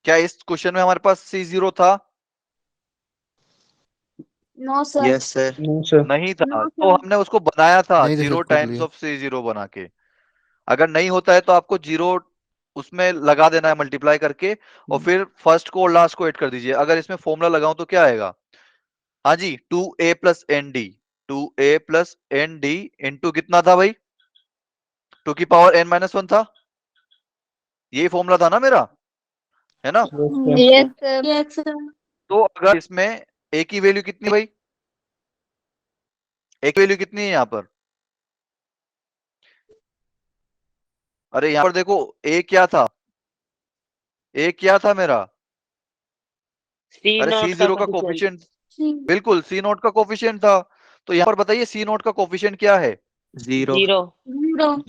क्या इस क्वेश्चन में हमारे पास C0 था? No sir. Yes sir no sir नहीं था, No, तो sir. हमने उसको बनाया था नहीं था, 0 सर, कर टाइम्स लिया। ऑफ C0 बना के। अगर नहीं होता है तो आपको 0 उसमें लगा देना है मल्टीप्लाई करके, और फिर फर्स्ट को और लास्ट को ऐड कर दीजिए। अगर इसमें फॉर्मूला लगाऊं तो क्या आएगा? हाँ जी, 2a plus N D, 2a plus N D into कितना था भाई? 2 की पावर n-1 था। यही फॉर्मूला था ना मेरा, है ना? Yes, sir. Yes, sir. तो अगर इसमें a की वैल्यू कितनी भाई? a की वैल्यू कितनी है यहाँ पर? अरे यहाँ पर देखो, a क्या था? a क्या था मेरा? C अरे naught C0 का coefficient. कोफिशिएंट, बिल्कुल C0 का कोफिशिएंट था। तो यहाँ पर बताइए C0 का कोफिशिएंट क्या है? जीरो 0.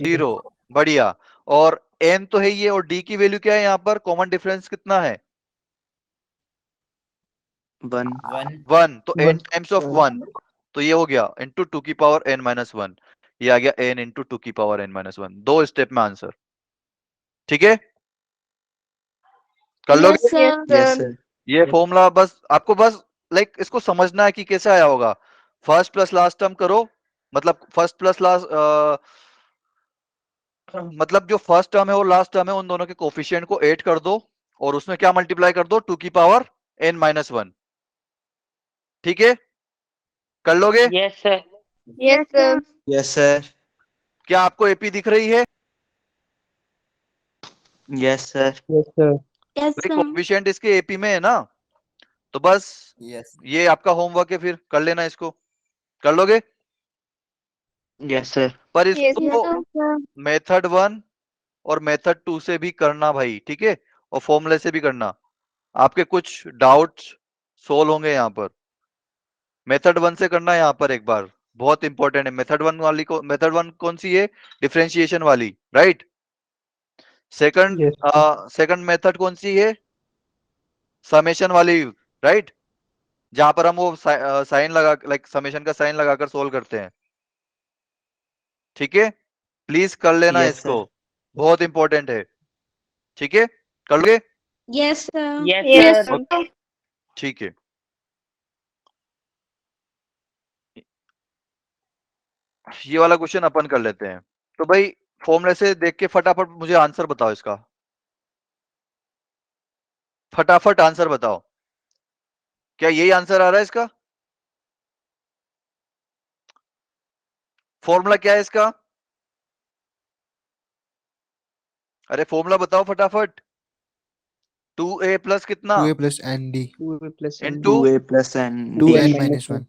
0। बढ़िया, और n तो है ये, और d की वैल्यू क्या है यहाँ पर? कॉमन डिफरेंस कितना है? 1 1, तो n One. टाइम्स ऑफ 1, तो ये हो गया इंटू 2 की पावर n-1, ये आ गया n इंटू 2 की पावर n-1। 2 स्टेप में आंसर। ठीक है, कर लोगे? Yes, sir. यस सर ये फॉर्मूला बस आपको बस लाइक इसको समझना है कि कैसे आया होगा। फर्स्ट प्लस लास्ट टर्म करो, मतलब फर्स्ट प्लस लास्ट, मतलब जो फर्स्ट टर्म है और लास्ट टर्म है उन दोनों के कोफिशिएंट को 8 कर दो और उसमें क्या मल्टीप्लाई कर दो, 2 की पावर n-1। ठीक है, कर लोगे? Yes, sir. Yes, sir. Yes sir. क्या आपको एपी दिख रही है? Yes sir. Yes, sir. Yes, भाई sir. कोफिशिएंट इसके एपी में है ना, तो बस Yes. ये आपका होमवर्क है, फिर कर लेना इसको। कर लोगे? Yes sir. पर Yes, इसको sir. मेथड 1 और मेथड 2 से भी करना भाई, ठीक है, और फॉर्मूले से भी करना। आपके कुछ डाउट्स सोल्व होंगे यहाँ पर। मेथड 1 से करना यहाँ पर एक बार, बहुत इंपॉर्टेंट है। मेथड 1 वाली को, मेथड 1 कौन सी है? डिफरेंशिएशन वाली, right. Second Yes, sir. Second method कौन सी है? समेशन वाली, राइट, जहां पर हम वो साइन लगा, लाइक समेशन का साइन लगाकर सोल्व करते हैं। ठीक है, प्लीज कर लेना Yes, इसको, sir. बहुत इंपॉर्टेंट है। ठीक है, कर लोगे? Yes, sir. Yes, Yes, sir. sir. ठीक है, ये वाला क्वेश्चन अपन कर लेते हैं। तो भाई फॉर्मूले से देख के फटाफट मुझे आंसर बताओ इसका, फटाफट आंसर बताओ। क्या यही आंसर आ रहा है इसका? फॉर्मूला क्या है इसका? अरे फॉर्मूला बताओ फटाफट। 2a प्लस कितना 2a plus nd 2a plus n. इंटू 2a plus n 2n D. minus 1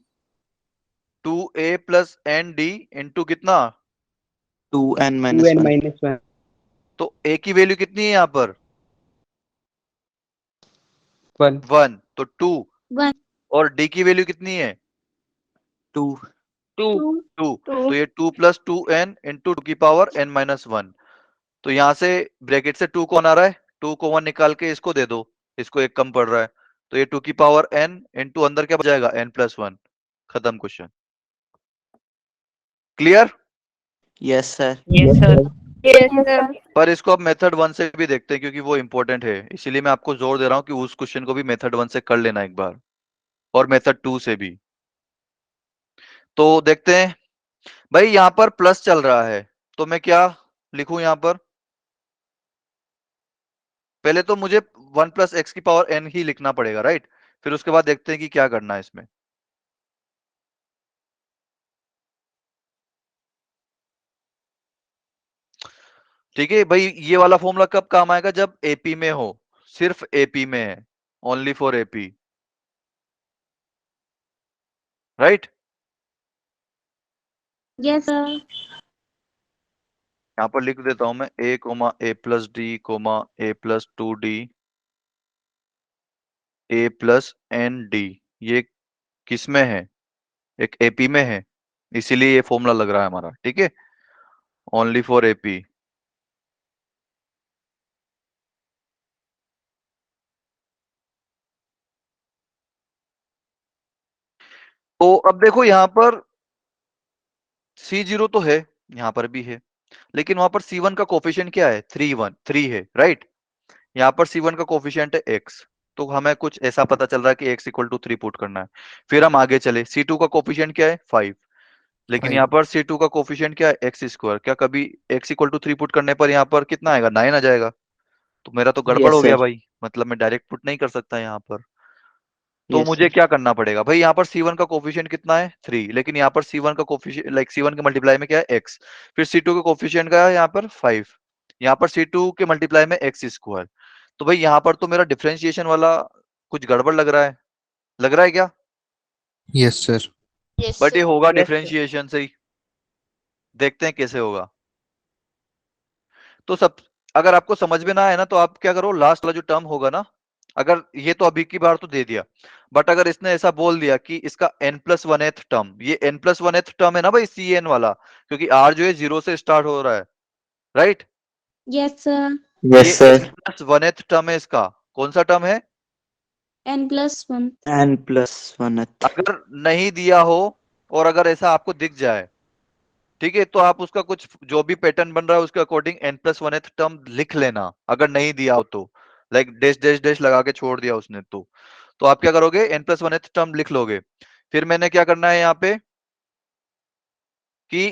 2a plus N D into कितना? 2n minus 2n 1 minus 1. तो a की वैल्यू कितनी है यहाँ पर? 1. 1, तो 2। 1, और d की वैल्यू कितनी है? 2 2. 2। तो Two. ये 2 प्लस 2n इंटू 2 की पावर n-1। तो यहाँ से ब्रैकेट से 2 कौन आ रहा है? 2 को 1 निकाल के इसको दे दो, इसको एक कम पड़ रहा है, तो ये 2 की पावर n इंटू अंदर क्या बच जाएगा, n+1। खत्म question. Clear? yes sir Yes, sir. Yes, sir. पर इसको अब मेथड 1 से भी देखते हैं क्योंकि वो इंपॉर्टेंट है, इसीलिए मैं आपको जोर दे रहा हूं कि उस क्वेश्चन को भी मेथड 1 से कर लेना एक बार, और मेथड 2 से भी। तो देखते हैं भाई, यहां पर प्लस चल रहा है, तो मैं क्या लिखूं यहां पर? पहले तो मुझे 1 प्लस एक्स की पावर n ही लिखना पड़ेगा, राइट। फिर उसके बाद देखते हैं कि क्या करना है इसमें। ठीक है भाई, ये वाला फॉर्मूला कब काम आएगा? जब एपी में हो, सिर्फ एपी में है, only for AP, right. yes, sir. यहां पर लिख देता हूं मैं a comma a plus D comma a plus 2d a plus N D. ये किस में है? एक एपी में है, इसीलिए ये फॉर्मूला लग रहा है हमारा। ठीक है, ओनली फॉर एपी। तो अब देखो यहां पर C0 तो है, यहां पर भी है, लेकिन वहां पर C1 का कोफिशिएंट क्या है? 3 है, राइट। यहाँ पर C1 का कोफिशिएंट है x, तो हमें कुछ ऐसा पता चल रहा है कि x इक्वल टू 3 पुट करना है। फिर हम आगे चले, C2 का कोफिशिएंट क्या है? 5, लेकिन 5 यहाँ पर C2 का कोफिशिएंट क्या है? x²। क्या कभी x इक्वल टू 3 पुट करने पर यहाँ पर कितना आएगा? 9 आ जाएगा। तो मेरा तो गड़बड़ yes हो गया sir भाई, मतलब मैं डायरेक्ट पुट नहीं कर सकता यहाँ पर। तो yes मुझे sir क्या करना पड़ेगा भाई? यहाँ पर C1 का कोफिशिएंट कितना है? 3, लेकिन यहाँ पर C1 का कोफिशिएंट, लाइक C1 के मल्टीप्लाई में क्या है? x। फिर C2 के कोफिशिएंट का है यहाँ पर 5, यहाँ पर C2 के मल्टीप्लाई में x²। तो भाई यहाँ पर तो मेरा डिफरेंशिएशन वाला कुछ गड़बड़ लग रहा है, लग रहा है क्या? yes sir Yes, बट ये sir. होगा Yes, sir. डिफरेंशिएशन से ही, देखते हैं कैसे होगा। तो सब, अगर आपको समझ में ना आए ना, तो आप क्या करो, लास्ट वाला जो टर्म होगा ना, अगर ये तो अभी की बार तो दे दिया, बट अगर इसने ऐसा बोल दिया कि इसका n+1th टर्म, ये n+1th टर्म है ना भाई, Cn वाला, क्योंकि r जो है 0 से स्टार्ट हो रहा है, राइट। Yes, sir. yes ये sir n+1th टर्म है इसका, कौन सा टर्म है? n+1. n+1 अगर नहीं दिया हो और अगर ऐसा आपको दिख जाए, ठीक है, तो आप उसका कुछ जो भी पैटर्न बन रहा है उसके अकॉर्डिंग n+1th टर्म लिख लेना, अगर नहीं दिया हो तो, लाइक डैश डैश डैश लगा के छोड़ दिया उसने तो आप क्या करोगे? n+1th टर्म लिख लोगे। फिर मैंने क्या करना है यहाँ पे, कि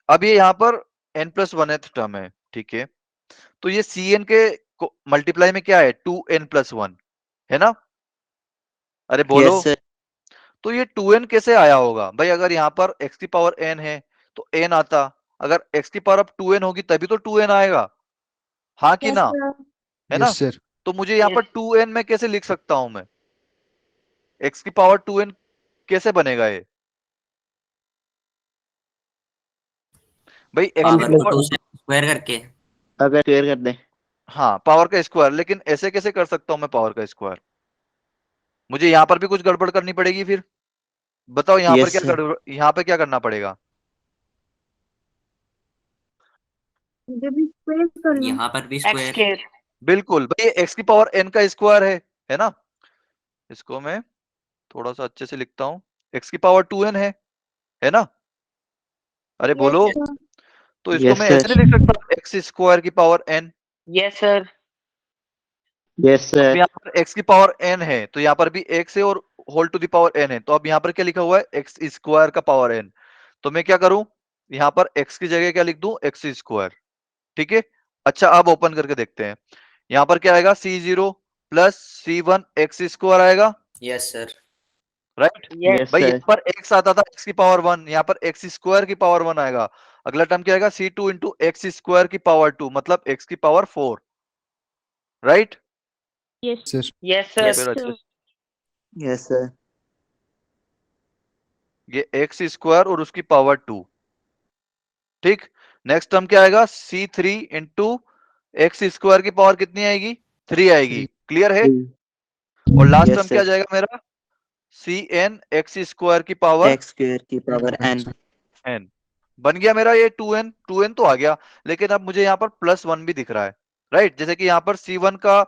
अब ये यहाँ पर n+1th टर्म है, ठीक है, तो ये Cn के मल्टीप्लाई में क्या है 2n+1 है ना, अरे बोलो। Yes sir. तो ये 2n कैसे आया होगा भाई, अगर यहाँ पर x की पावर n है तो n आता, अगर x की पावर अब 2n होगी तभी तो 2n आएगा, हाँ कि Yes, ना, sir. है ना। Yes, sir. तो मुझे यहाँ पर Yes. 2n में कैसे लिख सकता हूं मैं, x की पावर 2n कैसे बनेगा ये भाई, x N की पावर को plus टू one. से स्क्वायर करके। अगर क्लियर कर दें। हाँ पावर का स्क्वायर, लेकिन ऐसे कैसे कर सकता हूं मैं पावर का स्क्वायर, मुझे यहाँ पर भी कुछ गड़बड़ करनी पड़ेगी फिर, बताओ यहाँ पर यस क्या सर। गड़बड़, यहाँ पे क्या करना पड़ेगा। मुझे भी square करना। यहाँ पर भी X स्क्वायर। square. बिल्कुल भाई, x की पावर n का स्क्वायर है ना, इसको मैं थोड़ा सा अच्छे से लिखता हूँ, x की पावर 2n है ना, अरे Yes, बोलो। sir. तो इसको यस मैं ऐसे सर। नहीं लिख सकता x स्क्वायर की power n, Yes, sir. Yes अब सर। यहाँ पर x की पावर n है तो यहाँ पर भी x है और whole to the power n है, तो अब यहाँ पर क्या लिखा हुआ है x स्क्वायर का पावर n, तो मैं क्या करूं, यहाँ पर x की जगह क्या लिख दूं x स्क्वायर, ठीक है। अच्छा अब ओपन करके देखते हैं, यहाँ पर क्या आएगा C0 plus C1 x square आएगा, yes sir. Right. Yes. Yes भाई सर। यहाँ पर x आता था x की पावर 1, यहाँ पर x स्क्वायर की पावर 1 आएगा, अगला टर्म क्या आएगा C2 इंटू एक्स स्क्वायर की पावर 2 मतलब x की power 4, right. Yes. Sir. Yes, तो sir. फिर अच्छे यस सर। ये एक्स स्क्वायर और उसकी पावर 2, ठीक। नेक्स्ट टर्म क्या आएगा C3 इंटू एक्स स्क्वायर की पावर कितनी आएगी 3 आएगी, क्लियर है। और लास्ट यस टर्म क्या सर। जाएगा मेरा Cn एक्स स्क्वायर की पावर एक्स स्क्वायर की पावर एन। n, बन गया मेरा ये 2n तो आ गया, लेकिन अब मुझे यहाँ पर +1 भी दिख रहा है, राइट। जैसे कि यहाँ पर C1 का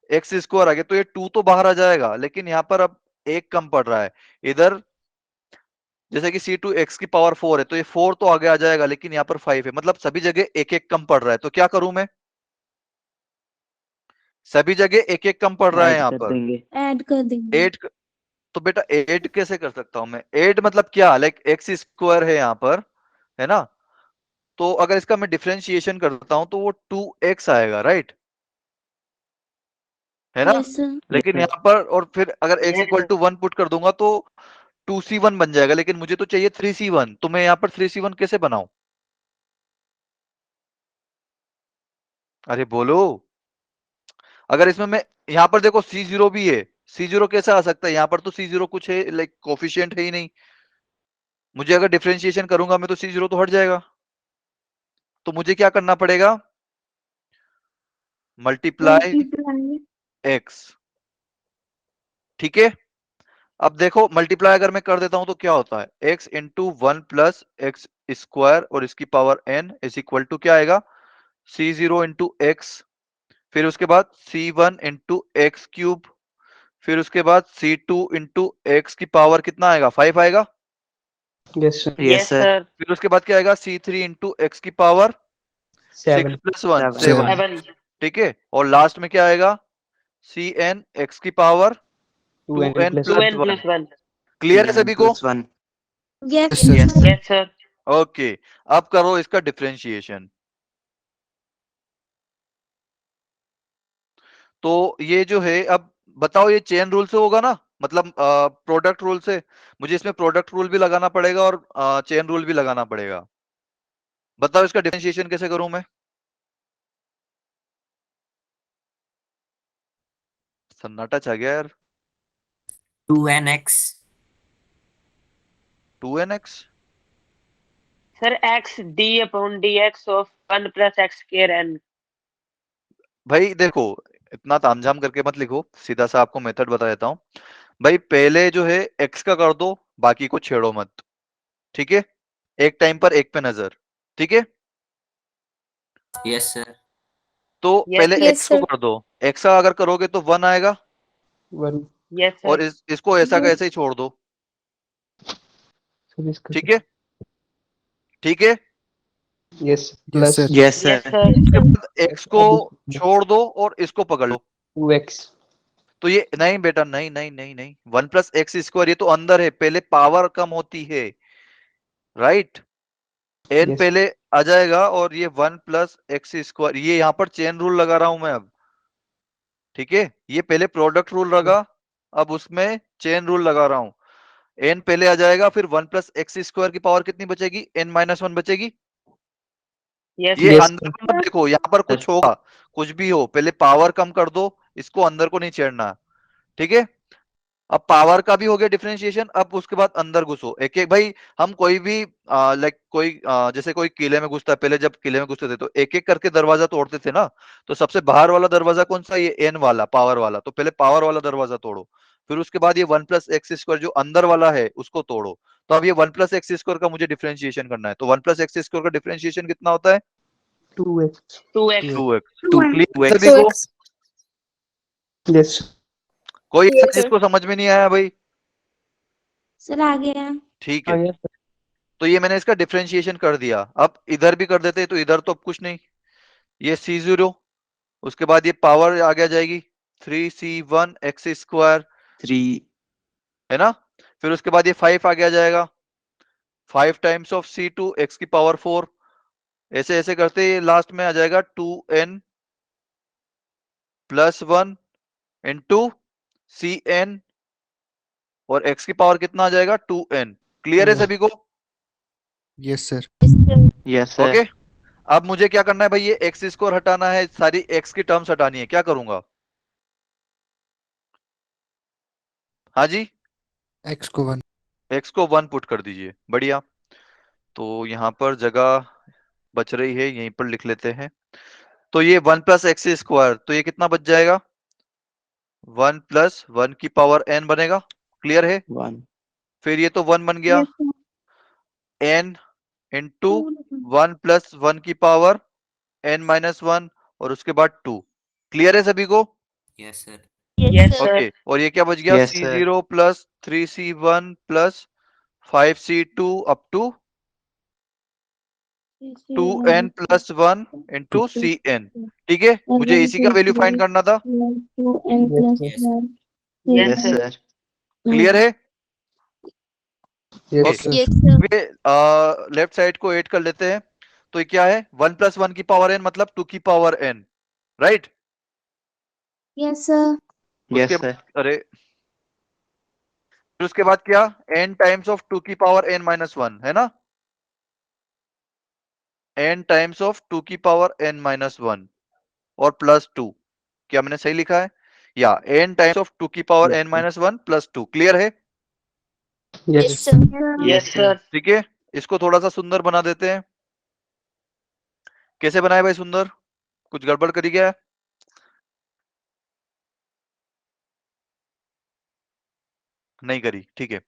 एक्स स्क्वायर आ गया तो ये 2 तो बाहर आ जाएगा, लेकिन यहाँ पर अब एक कम पड़ रहा है इधर, जैसे कि C2 x की पावर 4 है तो ये 4 तो आगे आ जाएगा, लेकिन यहाँ पर 5 है, मतलब सभी जगह एक एक कम पड़ रहा है, तो क्या करूं मैं, सभी जगह एक एक कम पड़ रहा है ऐड यहाँ कर पर देंगे। Add कर देंगे। 8, तो बेटा 8 कैसे कर सकता हूं मैं, 8 मतलब क्या, लाइक एक्स स्क्वायर है यहाँ पर, है ना, तो अगर इसका मैं डिफरेंशिएशन करता हूं तो वो 2x आएगा, राइट, है ना। Yes, sir. लेकिन Yes, यहाँ पर और फिर अगर x Yes, equal sir. To 1 put कर दूंगा तो 2c1 बन जाएगा, लेकिन मुझे तो चाहिए 3c1, तो मैं यहाँ पर 3c1 कैसे बनाऊं, अरे बोलो। अगर इसमें मैं यहाँ पर देखो C0 भी है, C0 कैसे आ सकता है, यहाँ पर तो C0 कुछ है लाइक कोफिशिएंट है ही नहीं, मुझे अगर डिफरेंशिएशन करूंगा मैं तो C0 तो हट जाएगा, तो मुझे क्या करना पड़ेगा मल्टीप्लाई Multiply. x, ठीक है। अब देखो मल्टीप्लाई अगर मैं कर देता हूं तो क्या होता है x into 1 plus X square और इसकी power n is equal to क्या आएगा C0 इंटू एक्स, फिर उसके बाद C1 इंटू एक्स क्यूब, फिर उसके बाद C2 इंटू एक्स की पावर कितना आएगा 5 आएगा, Yes, sir. Yes Yes, sir. sir. फिर उसके बाद क्या आएगा C3 इंटू एक्स की पावर 6 7. Plus 1 Seven. 7, 7. ठीक है। और लास्ट में क्या आएगा Cn एक्स की power 2n 2n plus 2n plus 1, plus 1. Clear है सभी को, plus 1। Yes, Yes, sir. sir. Yes, sir. Okay. अब करो इसका डिफरेंशिएशन, तो ये जो है अब बताओ ये चेन रूल से होगा ना, मतलब प्रोडक्ट रूल से, मुझे इसमें प्रोडक्ट रूल भी लगाना पड़ेगा और चेन रूल भी लगाना पड़ेगा, बताओ इसका डिफरेंशिएशन कैसे करूं मैं, सन्नाटा छा गया यार, 2nx। 2nx, Sir, x d upon dx of 1 plus x square n. भाई देखो इतना तामझाम करके मत लिखो, सीधा सा आपको मेथड बता देता हूं भाई, पहले जो है x का कर दो, बाकी को छेड़ो मत, ठीक है, एक टाइम पर एक पे नजर, ठीक है। Yes sir. तो Yes, पहले Yes, x को sir. कर दो, x का अगर करोगे तो 1 आएगा, 1. yes, sir. और इसको ऐसा का ऐसे ही छोड़ दो, So इसका ठीक है, ठीक है। Yes. Yes, Plus sir. Yes Yes, sir. sir. उसके बाद x को अब छोड़ दो और इसको पकड़ लो, 2x. तो ये नहीं बेटा नहीं नहीं नहीं नहीं, 1 प्लस एक्स स्क्वायर ये तो अंदर है, पहले पावर कम होती है, राइट, n Yes. पहले आ जाएगा और ये 1 प्लस एक्स स्क्वायर, ये यहाँ पर चेन रूल लगा रहा हूं मैं अब, ठीक है। ये पहले प्रोडक्ट रूल लगा, अब उसमें चेन रूल लगा रहा हूं। n पहले आ जाएगा, फिर 1 प्लस एक्स स्क्वायर की पावर कितनी बचेगी, n-1 बचेगी। यस ये Yes, अंदर sir. को मत देखो, यहाँ पर कुछ होगा, कुछ भी हो, पहले पावर कम कर दो, इसको अंदर को नहीं छेड़ना, ठीक है। अब पावर का भी हो गया डिफरेंशिएशन, अब उसके बाद अंदर घुसो एक एक। भाई हम कोई भी लाइक कोई जैसे कोई किले में घुसता है, पहले जब किले में घुसते थे तो एक एक करके दरवाजा तोड़ते थे ना, तो सबसे बाहर वाला दरवाजा कौन सा, ये एन वाला, पावर वाला। तो पहले पावर वाला दरवाजा तोड़ो, फिर उसके बाद ये 1 प्लस एक्स स्क्वायर जो अंदर वाला है उसको तोड़ो। तो अब ये 1 प्लस एक्स स्क्वायर का मुझे डिफरेंशिएशन करना है, तो 1 प्लस एक्स स्क्वायर का डिफरेंशिएशन कितना होता है, 2x. 2x 2x। 2 क्लियर सभी को? Yes. कोई Yes, ऐसा sir. जिसको समझ में नहीं आया भाई? सर आ गया। ठीक हाँ, है, yes, sir. तो ये मैंने इसका डिफरेंशिएशन कर दिया। अब इधर भी कर देते, तो इधर तो अब कुछ नहीं, ये c0, उसके बाद ये पावर आ गया जाएगी 3c1 एक्स स्क्वायर, 3 है ना। फिर उसके बाद ये 5 आ गया जाएगा, 5 टाइम्स ऑफ c2 एक्स की पावर 4। ऐसे ऐसे करते ये लास्ट में आ जाएगा 2n प्लस 1 इंटू cn, और x की पावर कितना आ जाएगा, 2n। क्लियर है सभी को? Yes, sir. Yes sir. Okay. अब मुझे क्या करना है भाई, ये एक्स स्क्वायर हटाना है, सारी एक्स की टर्म्स हटानी है। क्या करूंगा? हाँ जी, X को 1. एक्स को 1 पुट कर दीजिए, बढ़िया। तो यहाँ पर जगह बच रही है, यहीं पर लिख लेते हैं। तो ये 1 प्लस एक्स स्क्वायर, तो ये कितना बच जाएगा, 1 प्लस 1 की पावर n बनेगा। क्लियर है? 1 फिर ये तो 1 बन गया, n इंटू 1 प्लस 1 की पावर n-1, और उसके बाद 2। क्लियर है सभी को? Yes sir. Yes sir. Sir okay, और ये क्या बच गया, Yes, sir. c0 plus 3c1 plus 5c2 up to 2n plus 1 into cn। ठीक है, मुझे इसी का वैल्यू फाइंड करना था। Yes, sir. Yes yes sir sir. Clear है? Yes, Okay. sir. Yes, sir. वे लेफ्ट साइड को 8 कर लेते हैं, तो ये क्या है, 1 प्लस 1 की पावर n मतलब 2 की power n, right. Yes sir. Yes उसके सर। अरे फिर उसके बाद क्या, n टाइम्स ऑफ 2 की पावर n-1, है ना, n टाइम्स ऑफ 2 की पावर n-1 और प्लस 2। क्या मैंने सही लिखा है? या n टाइम्स ऑफ 2 की पावर n-1 प्लस 2। क्लियर है? Yes. Yes, sir. Yes sir ठीक है, इसको थोड़ा सा सुंदर बना देते हैं। कैसे बनाए भाई सुंदर, कुछ गड़बड़ करी क्या है? नहीं करी, ठीक है।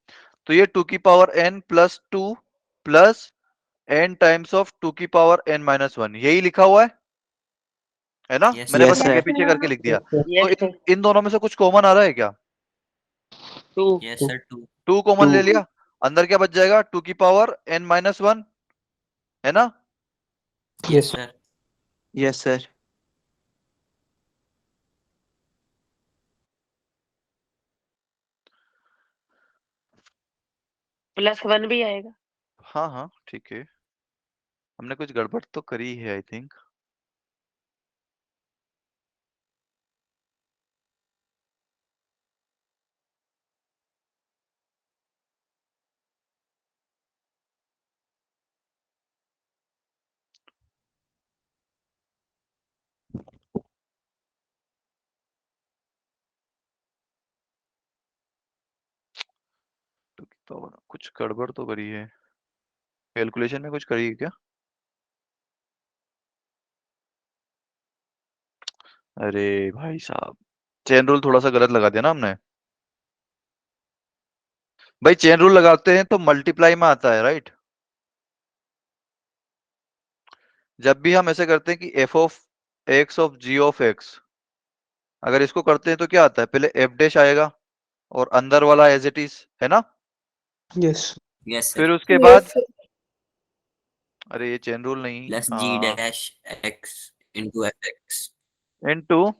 तो ये 2 की power n plus 2 plus n times of 2 की पावर n-1, यही लिखा हुआ है ना। Yes, मैंने sir. बस Yes, आगे sir. पीछे करके लिख दिया। Yes, sir. तो यस सर इन दोनों में से कुछ कॉमन आ रहा है क्या? 2 यस सर 2। 2 कॉमन ले 2 लिया, अंदर क्या बच जाएगा, 2 की पावर n-1, है ना। Yes, sir. Yes sir. Plus 1 भी आएगा। हाँ हाँ ठीक है, हमने कुछ गड़बड़ तो करी है आई थिंक। तो कुछ गड़बड़ तो करी है, कैलकुलेशन में कुछ करी है क्या? अरे भाई साहब, चेन रूल थोड़ा सा गलत लगा दिया ना हमने। भाई चेन रूल लगाते हैं तो मल्टीप्लाई में आता है, राइट। जब भी हम ऐसे करते हैं कि f of x of g of x, अगर इसको करते हैं तो क्या आता है, पहले f डैश आएगा और अंदर वाला एज इट इज, है ना। yes, यस फिर सर। उसके बाद Yes, sir. अरे ये चेन रूल नहीं, plus G dash x into f x. Into,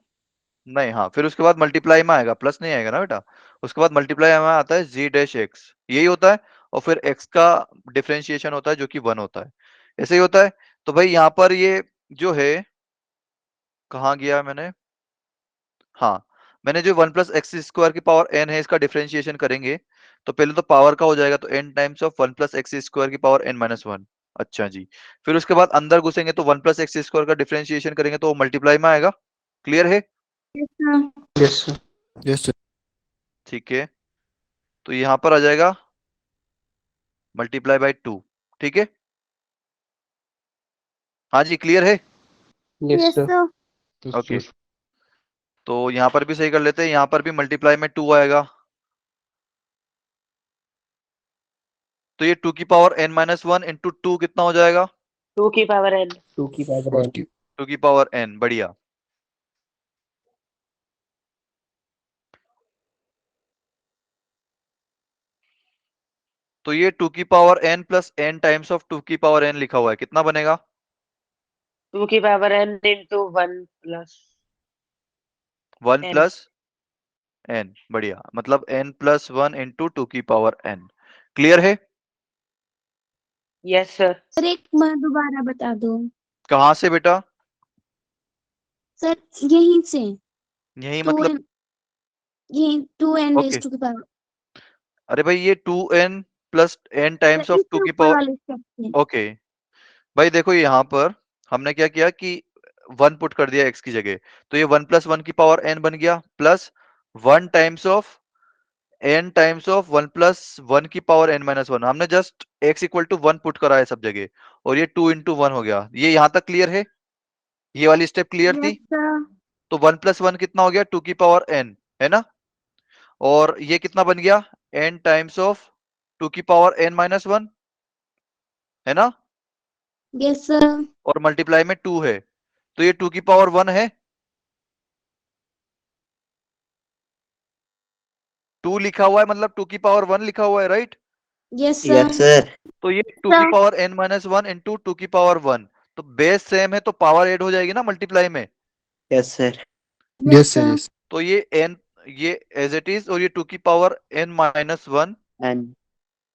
नहीं हाँ, फिर उसके बाद मल्टीप्लाई में आएगा, प्लस नहीं आएगा ना बेटा। उसके बाद मल्टीप्लाई में आता है जी डैश एक्स, यही होता है। और फिर एक्स का डिफरेंशिएशन होता है जो कि 1 होता है। ऐसे ही होता है। तो भाई यहाँ पर ये जो है, कहाँ गया मैंने, हाँ, मैंने जो 1 प्लस एक्स स्क्वायर की पावर n है इसका डिफरेंशिएशन करेंगे, तो पहले तो पावर का हो जाएगा, तो n times of 1 plus X square की पावर n माइनस 1। अच्छा जी, फिर उसके बाद अंदर घुसेंगे तो 1 प्लस एक्स स्क्वायर का डिफरेंशिएशन करेंगे तो वो मल्टीप्लाई में आएगा। क्लियर है? Yes, sir. Yes, sir. Yes, sir. ठीक है, तो यहाँ पर आ जाएगा मल्टीप्लाई बाय 2। ठीक है, हाँ जी, क्लियर है? Yes, Yes, sir. sir. Yes, okay, sir. तो यहाँ पर भी सही कर लेते हैं, यहाँ पर भी मल्टीप्लाई में 2 आएगा, तो ये 2 की पावर n माइनस 1 इंटू 2 कितना हो जाएगा? 2 की पावर n। 2 की पावर 4 n. की 2 की पावर n, बढ़िया। तो ये 2 की power n plus n times of 2 की पावर n लिखा हुआ है, कितना बनेगा? 2 की power n into 1 plus 1 n। Plus n, बढ़िया, मतलब n प्लस 1 इंटू 2 की पावर n। क्लियर है? Yes sir. सर एक बार दोबारा बता दो। कहाँ से बेटा? सर यहीं से यही 2 मतलब, n, यहीं 2n ओके, रेज टू की पावर। अरे भाई ये 2n plus n times of 2 इससे की ऊपर पावर, वाले स्टेप से। ओके भाई देखो यहाँ पर हमने क्या किया कि 1 पुट कर दिया x की जगह, तो ये 1 प्लस 1 की पावर n बन गया, plus 1 times of n times of 1 plus 1 की पावर n माइनस 1। हमने just x equal to 1 put करा है सब जगह, और ये 2 इंटू 1 हो गया। ये यहाँ तक क्लियर है? ये वाली स्टेप क्लियर थी? Yes sir. तो 1 प्लस 1 कितना हो गया? 2 की पावर n, है ना? और ये कितना बन गया? n टाइम्स ऑफ 2 की पावर n माइनस 1, है ना? Yes sir. और मल्टीप्लाई में 2 है, तो ये 2 की पावर 1 है। 2 लिखा हुआ है मतलब 2 की पावर 1 लिखा हुआ है, right? Yes yes sir. Sir. तो ये 2 की पावर n माइनस 1 इंटू 2 की पावर 1, तो बेस सेम है तो पावर ऐड हो जाएगी ना मल्टीप्लाई में। Yes sir. Yes, sir. Yes. तो ये n, ये एज इट इज, और ये 2 की power n minus 1 and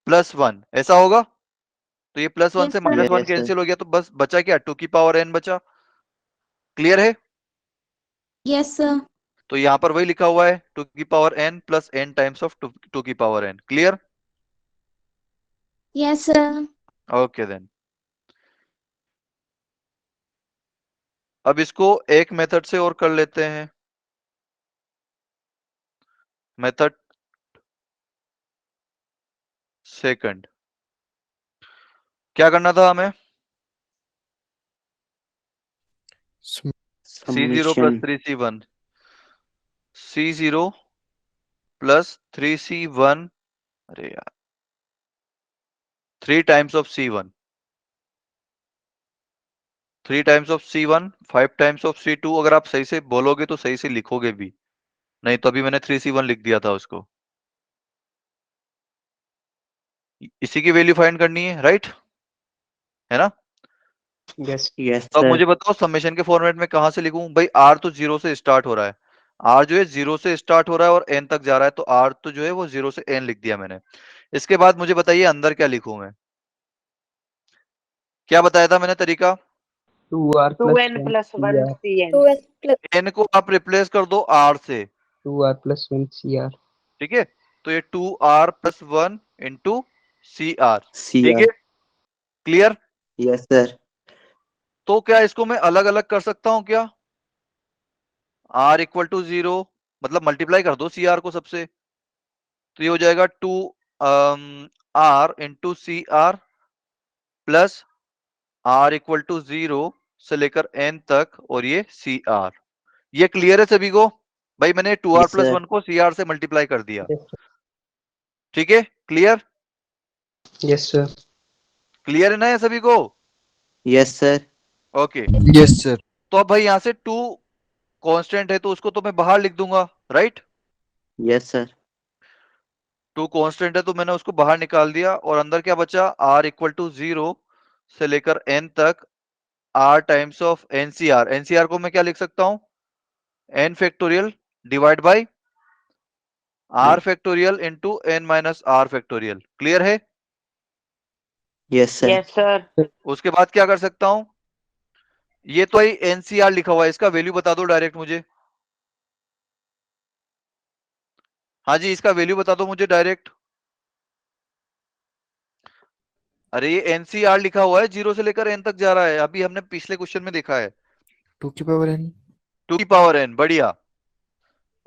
plus 1 ऐसा होगा। तो ये प्लस 1 यस से sir. Minus 1 yes sir. Cancel हो गया, तो बस बचा क्या? 2 की पावर n बचा। क्लियर है? Yes sir. तो यहाँ पर वही लिखा हुआ है, 2 की power n plus n times of 2 की power n। Clear? Yes sir. Okay then, अब इसको एक मेथड से और कर लेते हैं। मेथड सेकंड, क्या करना था हमें? Sum- C0 plus summation 3C1, C0 plus 3C1, अरे यार, 3 times of C1, 3 times of C1, 5 times of C2। अगर आप सही से बोलोगे तो सही से लिखोगे भी, नहीं तो अभी मैंने 3C1 लिख दिया था उसको। इसी की वैल्यू फाइंड करनी है, राइट? है ना? Yes. यस तो अब मुझे सर। बताओ समेशन के फॉर्मेट में कहां से लिखूं भाई? R तो 0 से स्टार्ट हो रहा है, R जो है 0 से स्टार्ट हो रहा है और n तक जा रहा है, तो R तो जो है वो 0 से n लिख दिया मैंने। इसके बाद मुझे बताइए अंदर क्या लिखूं मैं? क्या बताया था मैंने तरीका? 2r plus 2n 1 plus 1 cr. cn। 2n plus n को आप रिप्लेस कर दो R से, 2r plus 1 cr. ठीक है? तो ये 2R प्लस 1 इंटू CR, सी ठीक आर। है? क्लियर? Yes sir. तो क्या इसको मैं अलग अलग कर सकता हूं क्या? R इक्वल टू 0, मतलब मल्टीप्लाई कर दो CR को सबसे, तो ये हो जाएगा 2 R into CR plus R equal to 0 से लेकर n तक, और ये CR। ये क्लियर है सभी को? भाई मैंने 2R यस प्लस सर। 1 को CR से मल्टीप्लाई कर दिया, Yes, sir. ठीक है? क्लियर? Yes, sir. क्लियर है ना ये सभी को? Yes sir. Okay, Yes, sir. तो अब भाई यहाँ से 2 कांस्टेंट है तो उसको तो मैं बाहर लिख दूंगा, राइट? Yes sir. 2 कांस्टेंट है तो मैंने उसको बाहर निकाल दिया, और अंदर क्या बचा? R इक्वल टू 0 से लेकर n तक R times of NCR। NCR को मैं क्या लिख सकता हूं? n factorial divide by R factorial into n minus R factorial. Clear है? Yes sir. Yes sir. उसके बाद क्या कर सकता हूं, ये तो एनसीआर लिखा हुआ है, इसका वैल्यू बता दो डायरेक्ट मुझे। हाँ जी, इसका वैल्यू बता दो मुझे डायरेक्ट। अरे ये एनसीआर लिखा हुआ है, 0 से लेकर एन तक जा रहा है, अभी हमने पिछले क्वेश्चन में देखा है। 2 की पावर n 2 की पावर एन, बढ़िया।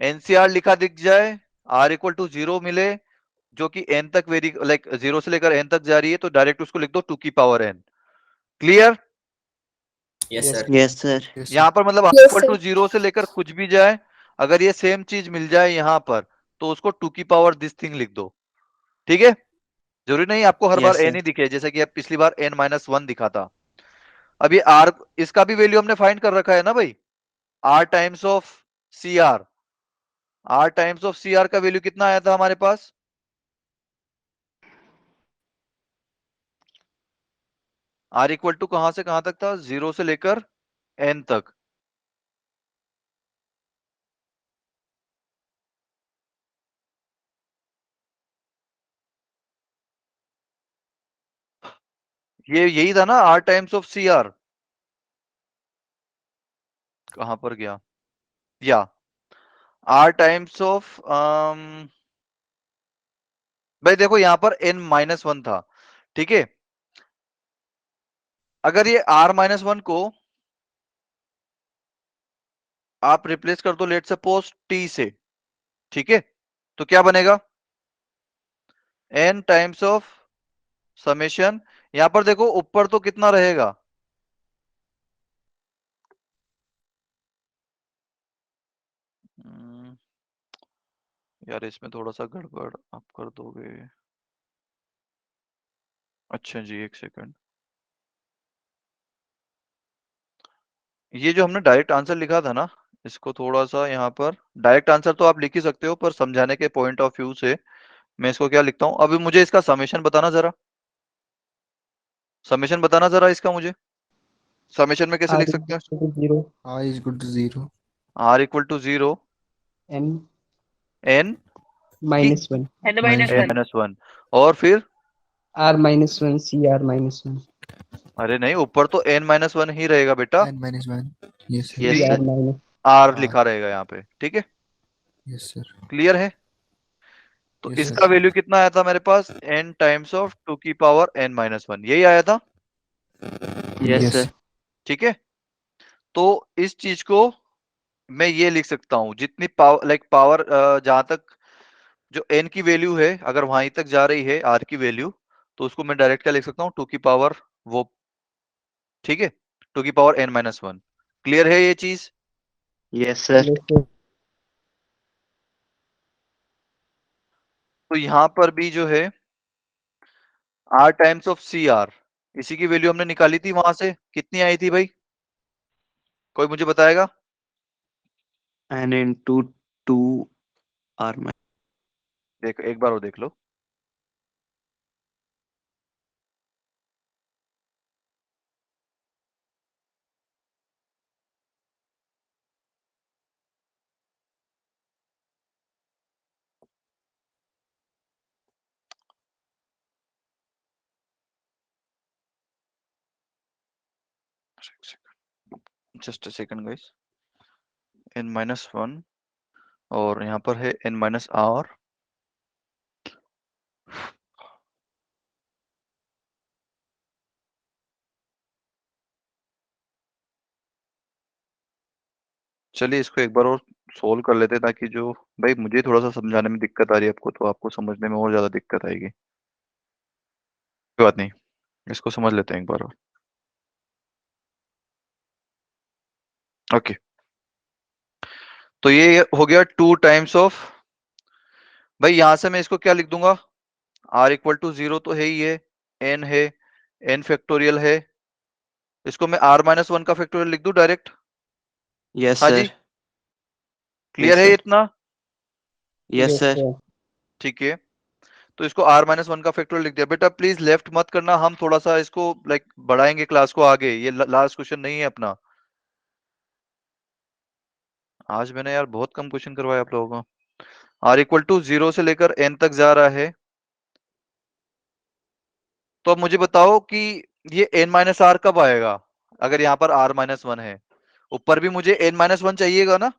एनसीआर लिखा दिख जाए, आर इक्वल टू 0 मिले, जो कि एन तक वेरी लाइक 0 से लेकर एन तक जा रही है, तो डायरेक्ट उसको लिख दो 2 की power N. Clear? Yes, sir. Yes sir. yes sir यहाँ पर मतलब Yes, इक्वल टू 0 से लेकर कुछ भी जाए, अगर ये सेम चीज मिल जाए यहाँ पर, तो उसको 2 की पावर दिस थिंग लिख दो। ठीक है, जरूरी नहीं आपको हर बार Yes, एन sir. ही दिखे, जैसे कि अब पिछली बार एन माइनस वन दिखा था। अब ये आर, इसका भी वैल्यू हमने फाइंड कर रखा है ना भाई, R times of C R. R times of C R का वैल्यू कितना आया था हमारे पास? आर इक्वल टू कहां से कहां तक था? 0 से लेकर एन तक। ये यही था ना, R times of C R. कहां पर गया? या आर टाइम्स ऑफ भाई देखो यहां पर एन माइनस वन था, ठीक है। अगर ये आर माइनस वन को आप रिप्लेस कर दो लेट सपोज टी से, ठीक है, तो क्या बनेगा? एन टाइम्स ऑफ समेशन, यहां पर देखो ऊपर तो कितना रहेगा? हम्म, यार इसमें थोड़ा सा गड़बड़ आप कर दोगे। अच्छा जी, एक सेकंड। ये जो हमने डायरेक्ट आंसर लिखा था ना, इसको थोड़ा सा यहाँ पर, डायरेक्ट आंसर तो आप लिख ही सकते हो, पर समझाने के पॉइंट ऑफ व्यू से मैं इसको क्या लिखता हूँ, अभी मुझे इसका समेशन बताना जरा, समेशन बताना जरा इसका मुझे, समेशन में कैसे R लिख is सकते हैं? equal to 0, I is equal to 0 R equal to 0 n n minus 1, n minus minus n 1। Minus one, और फिर R minus 1, CR minus 1, अरे नहीं, ऊपर तो एन माइनस वन ही रहेगा बेटा, n minus 1 yes sir Yes, CR sir. minus, R R लिखा रहेगा यहाँ पे, ठीक है। yes sir क्लियर है? तो yes इसका sir वैल्यू कितना आया था मेरे पास? एन टाइम्स ऑफ 2 की पावर एन माइनस वन, यही आया था, Yes, yes sir. ठीक है। तो इस चीज को मैं ये लिख सकता हूं, जितनी पावर लाइक पावर जहां तक जो एन की वैल्यू है, अगर वहां तक जा रही है आर की वैल्यू, तो उसको मैं डायरेक्ट क्या लिख सकता हूँ? 2 की पावर वो, ठीक है, 2 की power N minus one. Clear है ये चीज? Yes, sir. yes sir, तो यहां पर भी जो है R times of C R, इसी की वैल्यू हमने निकाली थी, वहां से कितनी आई थी भाई, कोई मुझे बताएगा? And into 2 R minus. देख एक बार और देख लो। Just a second guys, N minus one और यहाँ पर है एन माइनस आर, चलिए इसको एक बार और सोल्व कर लेते हैं, ताकि जो भाई मुझे थोड़ा सा समझाने में दिक्कत आ रही है आपको, तो आपको समझने में और ज्यादा दिक्कत आएगी। कोई बात नहीं, इसको समझ लेते हैं एक बार और। ओके, तो ये हो गया 2 टाइम्स ऑफ, भाई यहां से मैं इसको क्या लिख दूंगा? आर इक्वल टू 0 तो है ही है, एन फैक्टोरियल है, इसको मैं आर माइनस वन का फैक्टोरियल लिख दूं डायरेक्ट? Yes, हाँ sir. जी, क्लियर Yes, है sir. इतना? Yes, yes sir. sir, ठीक है, तो इसको आर माइनस वन का फैक्टोरियल लिख दिया। बेटा प्लीज लेफ्ट मत करना, हम थोड़ा सा इसको लाइक बढ़ाएंगे क्लास को आगे, ये लास्ट क्वेश्चन नहीं है अपना। आज मैंने यार बहुत कम क्वेश्चन करवाया आप लोगों को। आर इक्वल टू 0 से लेकर एन तक जा रहा है, तो अब मुझे बताओ कि ये n माइनस आर कब आएगा, अगर यहाँ पर r माइनस वन है, ऊपर भी मुझे n माइनस वन चाहिएगा ना।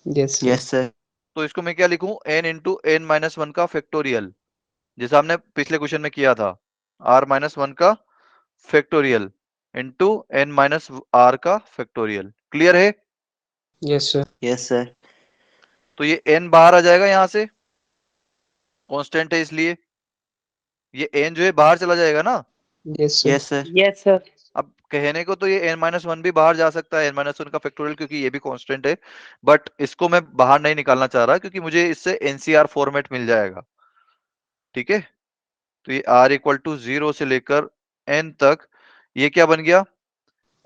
Yes, sir. Yes sir. तो इसको मैं क्या लिखूं, n into n minus one का फैक्टोरियल, जैसा हमने पिछले क्वेश्चन में किया था, r माइनस वन का factorial into n minus R का फैक्टोरियल। क्लियर है। Yes, sir. Yes sir. तो ये n बाहर आ जाएगा यहाँ से, कांस्टेंट है इसलिए ये n जो है बाहर चला जाएगा ना। Yes, sir. Yes sir. Yes sir. अब कहने को तो ये n माइनस वन भी बाहर जा सकता है, n माइनस वन का फैक्टोरियल, क्योंकि ये भी कांस्टेंट है, बट इसको मैं बाहर नहीं निकालना चाह रहा क्योंकि मुझे इससे एनसीआर फॉर्मेट मिल जाएगा। ठीक है, तो ये r इक्वल टू 0 से लेकर n तक, ये क्या बन गया,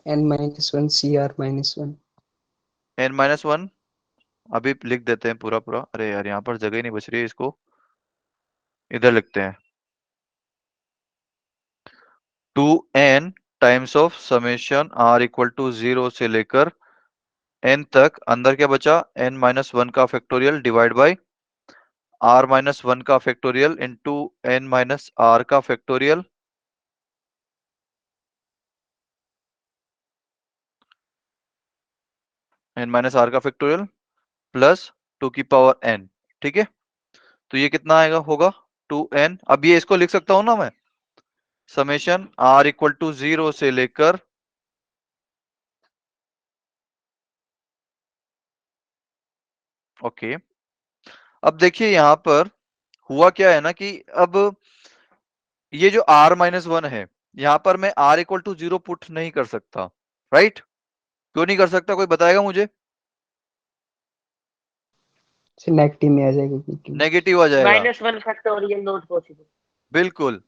N minus 1 CR minus 1. n minus one. अभी लिख देते हैं पूरा पूरा, अरे यार यहाँ पर जगह ही नहीं बच रही है, इसको इधर लिखते हैं, 2n times of summation r equal to 0 से लेकर n तक, अंदर क्या बचा, n माइनस वन का factorial divide by r minus one का factorial into n minus R का फैक्टोरियल, n माइनस आर का फैक्टोरियल प्लस 2 की पावर n। ठीक है, तो ये कितना आएगा, होगा 2n। अब ये इसको लिख सकता हूं ना मैं, समेशन r इक्वल टू 0 से लेकर ओके। अब देखिए यहाँ पर हुआ क्या है ना कि अब ये जो r माइनस वन है, यहाँ पर मैं r इक्वल टू 0 पुट नहीं कर सकता, राइट। क्यों नहीं कर सकता, कोई बताएगा मुझे। से नेगेटिव में आ जाएगा क्योंकि नेगेटिव आ जाएगा, -1 फैक्टोरियल नॉट पॉसिबल। बिल्कुल।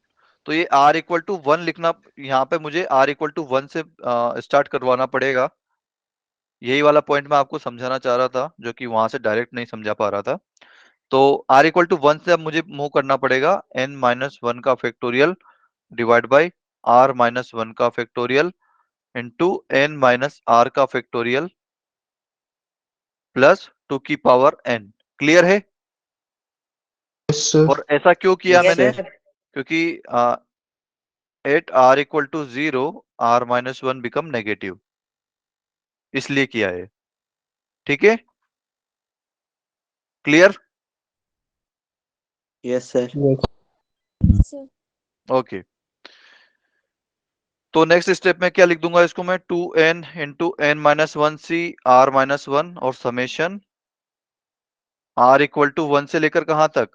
तो ये r इक्वल टू वन लिखना, यहाँ पे मुझे r इक्वल टू वन से स्टार्ट करवाना पड़ेगा। यही वाला पॉइंट मैं आपको समझाना चाह रहा था, जो कि वहां से डायरेक्ट नहीं समझा पा रहा था। तो r इक्वल टू वन से अब मुझे मूव करना पड़ेगा n माइनस वन का factorial divide by r minus one का factorial into n minus R का फैक्टोरियल प्लस 2 की पावर n। क्लियर है। Yes, sir. और ऐसा क्यों किया Yes, मैंने, sir. क्योंकि at r equal to 0 r minus one become negative, इसलिए किया है। ठीक है, clear. Yes sir. Yes. Sir. Okay, तो नेक्स्ट स्टेप में क्या लिख दूंगा इसको मैं, 2n into n minus one C r minus one और summation r equal to one से लेकर कहां तक,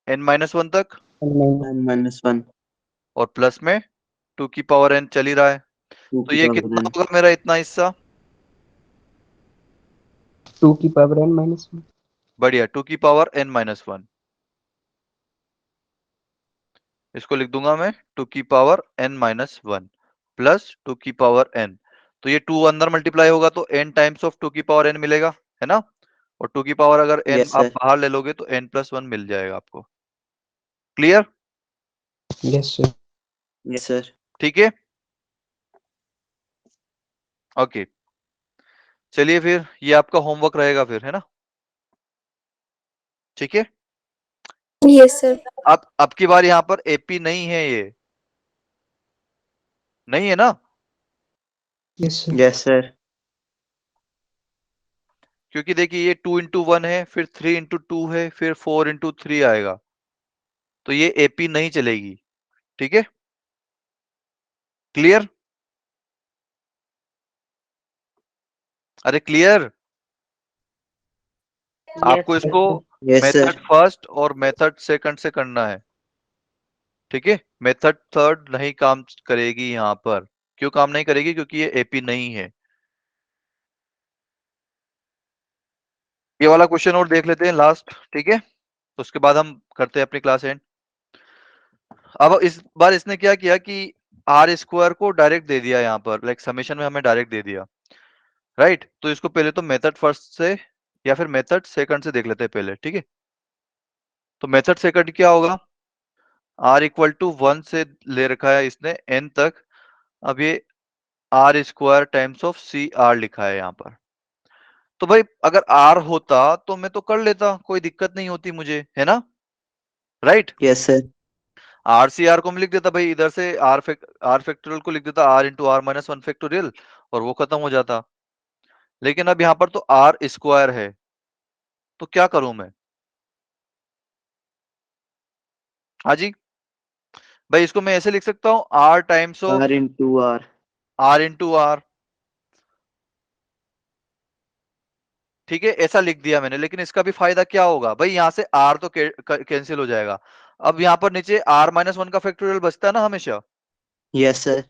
n माइनस वन तक, N माइनस वन और प्लस में 2 की पावर n चल ही रहा है। तो ये कितना होगा मेरा इतना हिस्सा, 2 की पावर N minus 1. बढ़िया, 2 की पावर n माइनस वन। इसको लिख दूंगा मैं 2 की power n minus one plus 2 की पावर n। तो ये 2 अंदर मल्टीप्लाई होगा तो n टाइम्स ऑफ 2 की पावर n मिलेगा, है ना। और 2 की पावर अगर n Yes, आप sir. बाहर ले लोगे तो n प्लस वन मिल जाएगा आपको। Clear. Yes, sir. Yes sir. ठीक है, ओके। चलिए फिर ये आपका होमवर्क रहेगा फिर, है ना। ठीक है, Yes, sir. अब की बार यहाँ पर एपी नहीं है, ये नहीं है ना। Yes, sir. Yes sir. क्योंकि देखिए ये 2 इंटू वन है, फिर 3 इंटू टू है, फिर 4 इंटू थ्री आएगा, तो ये एपी नहीं चलेगी। ठीक है, क्लियर। अरे क्लियर, आपको इसको यस मेथड सर। फर्स्ट और मेथड सेकंड से करना है। ठीक है, मेथड थर्ड नहीं काम करेगी यहाँ पर। क्यों काम नहीं करेगी, क्योंकि ये एपी नहीं है। ये वाला क्वेश्चन और देख लेते हैं लास्ट, ठीक है, तो उसके बाद हम करते हैं अपनी क्लास एंड। अब इस बार इसने क्या किया कि आर स्क्वायर को डायरेक्ट दे दिया यहाँ पर, लाइक समेशन में हमें डायरेक्ट दे दिया, राइट। तो इसको पहले तो मेथड फर्स्ट से या फिर मेथड सेकंड से देख लेते हैं पहले, ठीक है। तो मेथड सेकंड क्या होगा, आर इक्वल टू वन से ले रखा है इसने n तक। अब ये R square times of C R लिखा है यहाँ पर। तो भाई अगर आर होता तो मैं तो कर लेता, कोई दिक्कत नहीं होती मुझे, है ना, right. Yes sir. R C R को मैं लिख देता भाई, इधर से आर फैक्टोरियल को लिख देता R into R minus one factorial, और वो खत्म हो जाता। लेकिन अब यहाँ पर तो आर स्क्वायर है, तो क्या करूं मैं? हाँ जी भाई, इसको मैं ऐसे लिख सकता हूँ R times of R into R. R into R, ठीक है, ऐसा लिख दिया मैंने। लेकिन इसका भी फायदा क्या होगा भाई, यहाँ से आर तो कैंसिल हो जाएगा। अब यहाँ पर नीचे आर माइनस वन का फैक्टोरियल बचता है ना हमेशा, यस सर।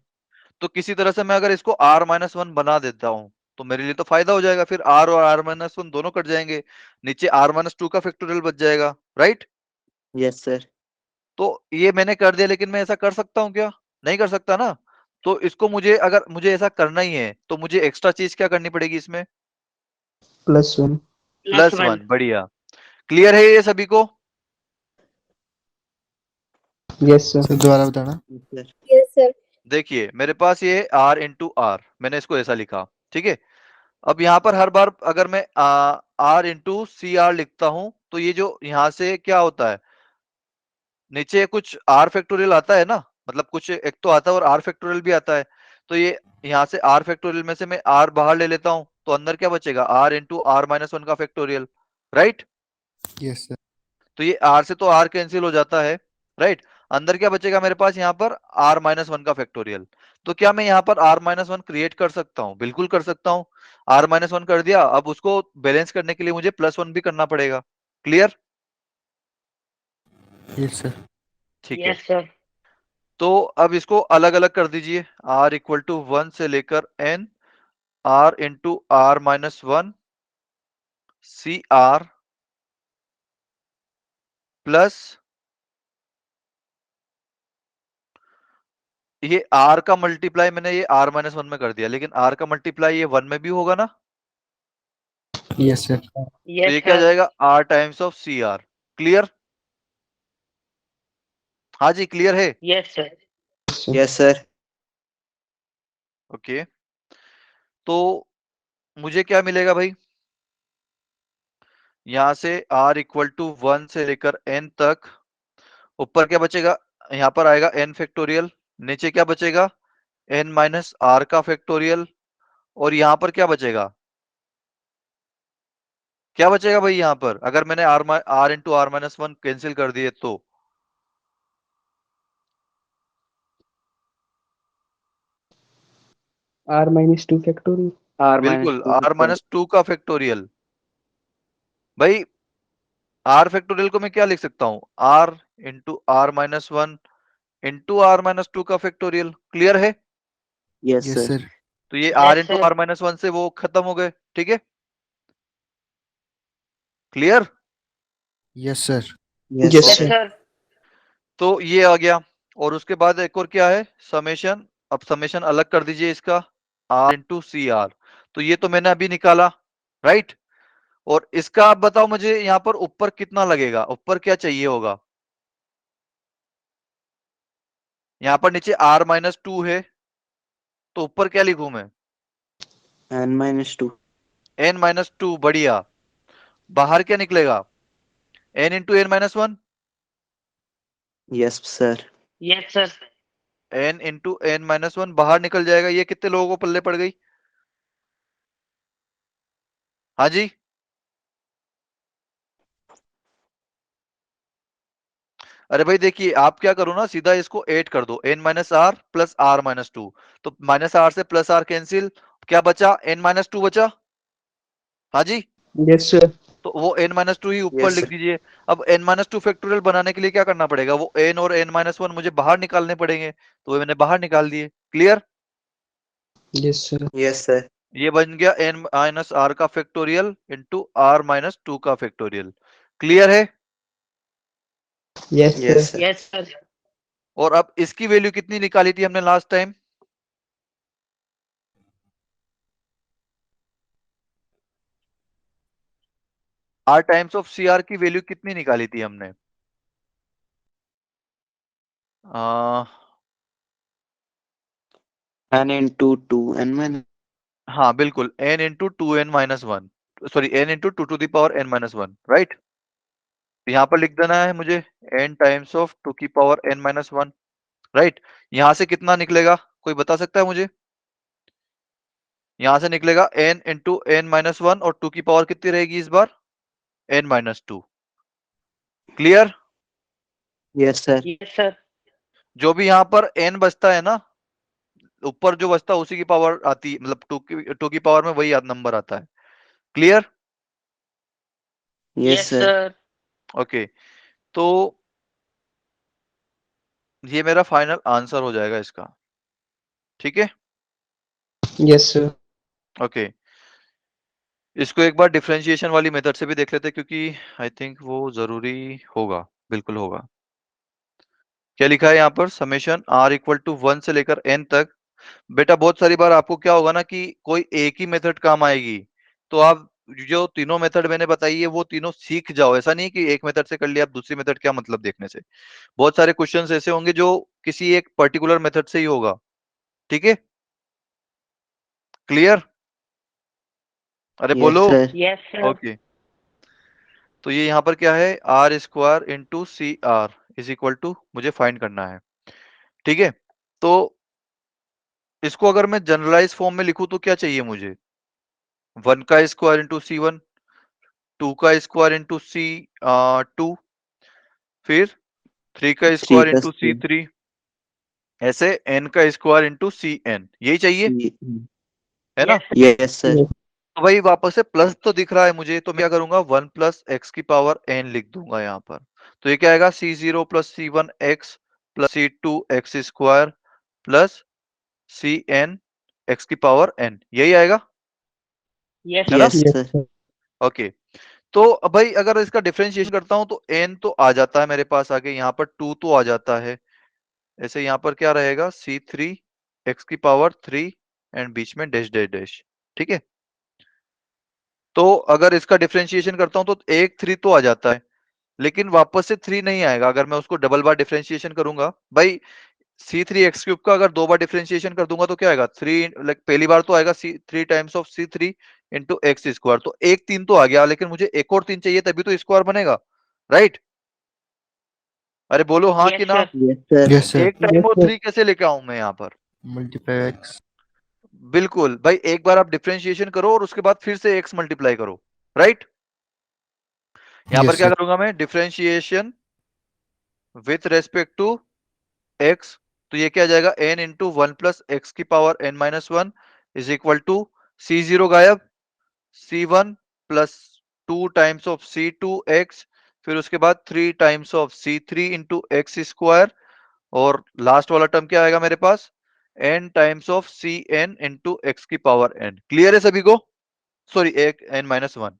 तो किसी तरह से मैं अगर इसको आर माइनस वन बना देता हूं तो मेरे लिए तो फायदा हो जाएगा, फिर आर और आर माइनस वन दोनों कट जाएंगे, नीचे आर माइनस टू का फैक्टोरियल बच जाएगा, राइट? Yes sir. तो ये मैंने कर दिया, लेकिन मैं ऐसा कर सकता हूँ क्या? नहीं कर सकता ना। तो इसको मुझे, अगर मुझे ऐसा करना ही है तो मुझे एक्स्ट्रा चीज क्या करनी पड़ेगी इसमें? +1। प्लस +1। वन, बढ़िया। क्लियर है ये सभी को? Yes sir. सर दोबारा बताना। Sir Yes, sir. देखिए मेरे पास ये आर इंटू आर, मैंने इसको ऐसा लिखा, ठीक है। अब यहाँ पर हर बार अगर मैं आर इंटू सी आर लिखता हूं तो ये जो यहाँ से क्या होता है, नीचे कुछ आर फैक्टोरियल आता है ना, मतलब कुछ एक तो आता है और आर फैक्टोरियल भी आता है। तो ये यहाँ से आर फैक्टोरियल में से मैं आर बाहर ले लेता हूं, तो अंदर क्या बचेगा? R into R minus one का फैक्टोरियल, राइट? Yes sir. तो ये आर से तो आर कैंसिल हो जाता है, राइट? अंदर क्या बचेगा मेरे पास यहाँ पर? आर माइनस वन का फैक्टोरियल। तो क्या मैं यहाँ पर आर माइनस वन क्रिएट कर सकता हूँ? बिल्कुल कर सकता हूँ। आर माइनस वन कर दिया, अब उसको बैलेंस करने के लिए मुझे प्लस वन भी करना पड़ेगा। क्लियर? Yes sir. ठीक है, यस सर। तो अब इसको अलग अलग कर दीजिए। आर इक्वल टू वन से लेकर एन, R into R minus one C R plus ये आर का मल्टीप्लाई मैंने ये आर माइनस वन में कर दिया, लेकिन आर का मल्टीप्लाई ये वन में भी होगा ना, यस सर। तो यस ये क्या सर। जाएगा? R times of C R. Clear? हाँ जी, क्लियर है? Yes sir. Yes sir. Okay, तो मुझे क्या मिलेगा भाई? यहां से r इक्वल टू वन से लेकर n तक, ऊपर क्या बचेगा? यहाँ पर आएगा n फैक्टोरियल, नीचे क्या बचेगा? n माइनस आर का फैक्टोरियल, और यहाँ पर क्या बचेगा? क्या बचेगा भाई यहाँ पर, अगर मैंने R into R minus one cancel कर दिए तो? r-2 factorial. आर माइनस बिल्कुल, टू आर माइनस टू का फैक्टोरियल। भाई आर फैक्टोरियल को मैं क्या लिख सकता हूँ? R into R minus one into R minus two का फैक्टोरियल। क्लियर है? Yes yes sir. सर। तो ये Yes, R into sir. R minus one से वो खत्म हो गए, ठीक है? Clear? Yes sir. Yes Yes, sir. sir. तो ये आ गया, और उसके बाद एक और क्या है? समेशन। अब समेशन अलग कर दीजिए इसका, आर इंटू सी आर। तो ये तो मैंने अभी निकाला, राइट? और इसका आप बताओ मुझे, यहाँ पर ऊपर कितना लगेगा? ऊपर क्या चाहिए होगा? यहाँ पर नीचे आर माइनस टू है, तो ऊपर क्या लिखूं मैं? N minus two. N minus two, बढ़िया। बाहर क्या निकलेगा? N into n minus one, yes sir. Yes, sir. N into n minus one बाहर निकल जाएगा। ये कितने लोगों को पल्ले पड़ गई? हाँ जी, अरे भाई देखिए, आप क्या करो ना, सीधा इसको ऐड कर दो, N minus R plus R minus two. तो माइनस आर से प्लस आर कैंसिल, क्या बचा? एन माइनस टू बचा। हाँ जी, यस सर। तो वो n माइनस टू ही ऊपर यस लिख सर। दीजिए। अब n माइनस टू फैक्टोरियल बनाने के लिए क्या करना पड़ेगा? वो n और n माइनस वन मुझे बाहर निकालने पड़ेंगे, तो वो मैंने बाहर निकाल दिए। Clear? Yes sir. Yes sir. ये बन गया n माइनस आर का factorial into R minus two का फैक्टोरियल। क्लियर है? Yes yes sir. Sir. Yes, sir. और अब इसकी वैल्यू कितनी निकाली थी हमने last time? R times of C R की वैल्यू कितनी निकाली थी हमने? आ, N into two N minus. हाँ बिल्कुल, n into two N minus one, sorry n into two to the power n minus one, right? यहाँ पर लिख देना है मुझे n टाइम्स ऑफ 2 की पावर n माइनस 1, राइट। यहाँ से कितना निकलेगा, कोई बता सकता है मुझे? यहाँ से निकलेगा n इंटू n माइनस 1 और 2 की पावर कितनी रहेगी इस बार? n minus 2। Clear? Yes sir. Yes sir. जो भी यहाँ पर n बचता है ना, ऊपर जो बचता है उसी की पावर आती है, मतलब 2 की पावर में वही नंबर आता है। Clear? Yes yes sir. Sir. Okay, तो ये मेरा फाइनल आंसर हो जाएगा इसका, ठीक है। Yes, sir. ओके, इसको एक बार डिफरेंशिएशन वाली मेथड से भी देख लेते हैं, क्योंकि आई थिंक वो जरूरी होगा, बिल्कुल होगा। क्या लिखा है यहाँ पर? समेशन r इक्वल टू 1 से लेकर n तक। बेटा बहुत सारी बार आपको क्या होगा ना कि कोई एक ही मेथड काम आएगी, तो आप जो तीनों मेथड मैंने बताई है वो तीनों सीख जाओ। ऐसा नहीं कि एक मेथड से कर लिया आप दूसरी मेथड क्या मतलब देखने से। बहुत सारे क्वेश्चंस ऐसे होंगे जो किसी एक पर्टिकुलर मेथड से ही होगा, ठीक है। क्लियर? अरे यस बोलो। सर। Yes sir. ओके, तो ये यहाँ पर क्या है, R square into C R is equal to मुझे फाइंड करना है, ठीक है। तो इसको अगर मैं जनरलाइज फॉर्म में लिखूं तो क्या चाहिए मुझे? 1 का स्क्वायर इंटू सी 1, 2 का स्क्वायर इंटू सी 2, फिर 3 का थ्री स्क्वायर का इंटू सी 3, ऐसे n का स्क्वायर इंटू सी एन, यही चाहिए, है ना। Yes sir. Yes. तो भाई वापस से प्लस तो दिख रहा है मुझे, तो मैं क्या करूंगा 1 प्लस एक्स की पावर n लिख दूंगा यहाँ पर। तो ये क्या आएगा, c0 plus C 1 x plus C 2 x square plus C N x की पावर n, यही आएगा, यस है ना। Yes Yes, sir. sir. Okay, तो अब भाई अगर इसका डिफरेंशिएशन करता हूं तो n तो आ जाता है मेरे पास आगे, यहाँ पर 2 तो आ जाता है। ऐसे यहाँ पर क्या रहेगा, c3 एक्स की पावर 3 एंड बीच में डैश डैश डैश, ठीक है। तो अगर इसका डिफरेंशिएशन करता हूं तो एक 3 तो आ जाता है, लेकिन वापस से 3 नहीं आएगा अगर मैं उसको डबल बार डिफरेंशिएशन करूंगा। भाई c3 एक्स क्यूब का अगर दो बार डिफरेंशिएशन कर दूंगा तो क्या आएगा, 3 लाइक पहली बार तो आएगा c3 times of c3 into x square, तो एक 3 तो आ गया, लेकिन मुझे एक और 3 चाहिए तभी तो स्क्वायर बनेगा, राइट। अरे बोलो हाँ कि यस ना। Sir. Yes sir. Yes, sir. एक टाइम Yes, और sir. 3 कैसे लेके आऊं मैं यहाँ पर? Multiply x. बिल्कुल भाई, एक बार आप डिफरेंशिएशन करो और उसके बाद फिर से x मल्टीप्लाई करो, राइट। यहाँ पर Yes, क्या sir. करूंगा मैं, differentiation with respect to x, तो ये क्या आ जाएगा, n इंटू 1 प्लस एक्स की power n minus 1 is equal to c0 गायब, c1 plus 2 times of c2 x, फिर उसके बाद 3 times of c3 into x square, और लास्ट वाला टर्म क्या आएगा मेरे पास, n times of C n into x की पावर n। क्लियर है सभी को? सॉरी, एक n माइनस 1।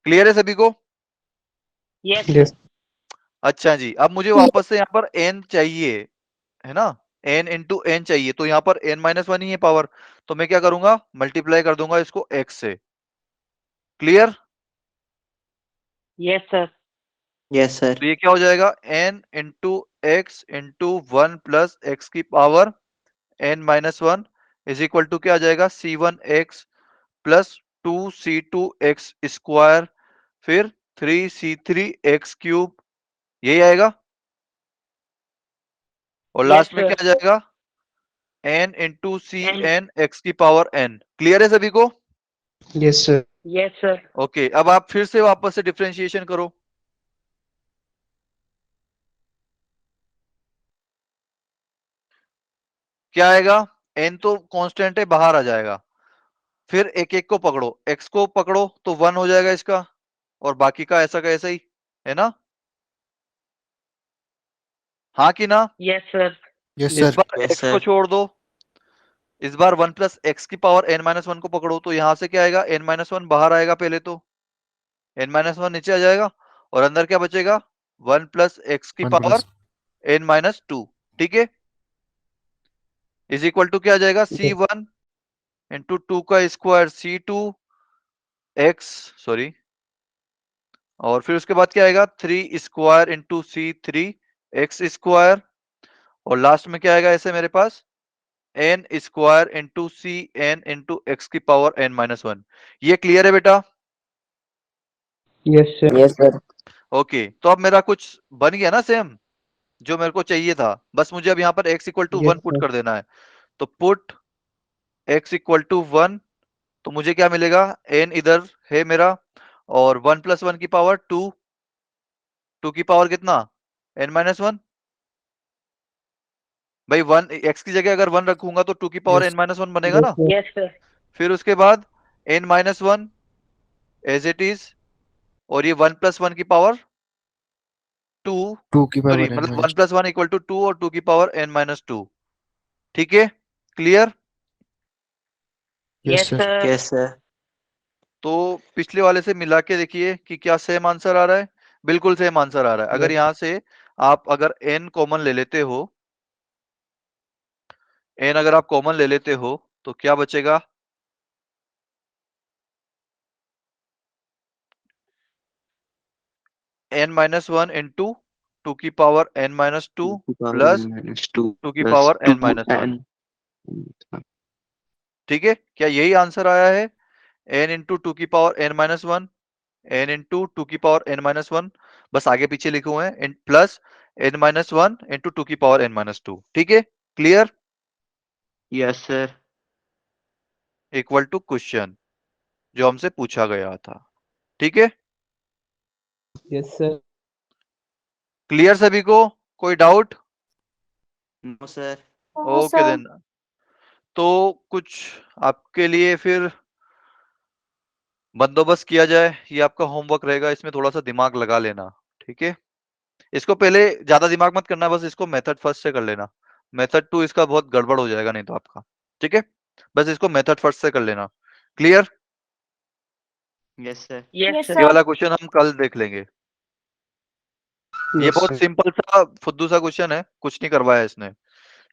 क्लियर है सभी को? Yes Yes. अच्छा जी, अब मुझे वापस से यहाँ पर n चाहिए, है ना। n इंटू एन चाहिए, तो यहाँ पर n माइनस 1 ही है पावर, तो मैं क्या करूंगा, मल्टीप्लाई कर दूंगा इसको x से। Clear? Yes sir. Yes sir. तो ये क्या हो जाएगा, n into x into 1 plus x की power n minus 1 is equal to क्या आ जाएगा, c1 x plus 2c2 x square, फिर 3c3 एक्स क्यूब, यही आएगा, और यस लास्ट में क्या सर। आ जाएगा, n into C and n x की पावर n। क्लियर है सभी को? Yes, sir. Yes sir. Okay, अब आप फिर से वापस से डिफरेंशिएशन करो। क्या आएगा, n तो कांस्टेंट है, बाहर आ जाएगा, फिर एक एक को पकड़ो, x को पकड़ो तो 1 हो जाएगा इसका, और बाकी का ऐसा का ऐसा ही, है ना। हाँ कि ना। Yes sir. Yes, इस sir. बार यस x को सर। छोड़ दो, इस बार 1 प्लस एक्स की पावर n माइनस 1 को पकड़ो, तो यहां से क्या आएगा, n माइनस 1 बाहर आएगा पहले, तो n माइनस 1 नीचे आ जाएगा, और अंदर क्या बचेगा, 1 प्लस एक्स की 1 पावर plus. n माइनस 2, ठीक है, इज इक्वल टू क्या आ जाएगा, Yes. c1 इंटू 2 का स्क्वायर c2 एक्स, सॉरी, और फिर उसके बाद क्या आएगा, 3 square into c3 x square, और लास्ट में क्या आएगा ऐसे मेरे पास, n square into C n into x की पावर n माइनस 1। ये क्लियर है बेटा? Yes, sir. Yes sir. Okay, तो अब मेरा कुछ बन गया ना सेम, जो मेरे को चाहिए था। बस मुझे अब यहाँ पर x equal to Yes, 1 put sir. कर देना है। तो पुट x इक्वल टू 1, तो मुझे क्या मिलेगा, n इधर है मेरा, और 1 प्लस 1 की पावर 2, 2 की पावर कितना, n माइनस 1। भाई 1 x की जगह अगर 1 रखूंगा तो 2 की पावर Yes. n माइनस 1 बनेगा Yes, ना। sir. Yes sir. फिर उसके बाद n minus 1 as it is, और ये 1 प्लस 1 की पावर 2, 2 की सॉरी पावर n मतलब 1 minus प्लस 1 इक्वल टू 2 और 2 की पावर n माइनस 2। ठीक है, clear. yes yes sir sir. Yes, sir. तो पिछले वाले से मिला के देखिए कि क्या सेम आंसर आ रहा है। बिल्कुल सेम आंसर आ रहा है। अगर Yes. यहाँ से आप अगर n कॉमन ले लेते हो, n अगर आप कॉमन ले लेते हो तो क्या बचेगा, n माइनस 1 इंटू 2 की पावर n माइनस 2 प्लस 2 की पावर n माइनस 1। ठीक है, क्या यही आंसर आया है, n इंटू 2 की power n minus 1, n into 2 की पावर n माइनस 1, बस आगे पीछे लिखे हुए हैं, प्लस n माइनस 1 इंटू 2 की पावर n माइनस 2। ठीक है, clear. Yes sir. Equal to question जो हमसे पूछा गया था। ठीक है, Yes, sir. क्लियर सभी को, कोई doubt. No sir. Okay then, तो कुछ आपके लिए फिर बंदोबस्त किया जाए, ये आपका होमवर्क रहेगा, इसमें थोड़ा सा दिमाग लगा लेना। ठीक है, इसको पहले ज्यादा दिमाग मत करना, बस इसको मेथड फर्स्ट से कर लेना। मेथड 2 इसका बहुत गड़बड़ हो जाएगा नहीं तो आपका। ठीक है, बस इसको मेथड फर्स्ट से कर लेना। क्लियर। Yes sir. यस ये सर। वाला क्वेश्चन हम कल देख लेंगे। ये Yes, बहुत sir. सिंपल सा फुद्दू सा क्वेश्चन है, कुछ नहीं करवाया इसने।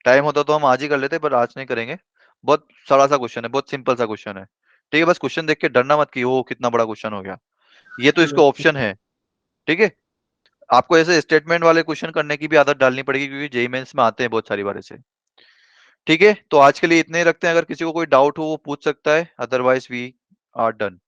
टाइम होता तो हम आज ही कर लेते, पर आज नहीं करेंगे। बहुत सड़ा सा क्वेश्चन है, बहुत सिंपल सा क्वेश्चन है। ठीक है, बस क्वेश्चन देख के डरना मत कि ओ कितना बड़ा क्वेश्चन हो गया। ये तो इसका Yes, ऑप्शन है। ठीक है, आपको ऐसे स्टेटमेंट वाले क्वेश्चन करने की भी आदत डालनी पड़ेगी, क्योंकि जेईई मेंस में आते हैं बहुत सारी बार ऐसे। ठीक है, तो आज के लिए इतने ही रखते हैं। अगर किसी को कोई डाउट हो वो पूछ सकता है, अदरवाइज वी आर डन।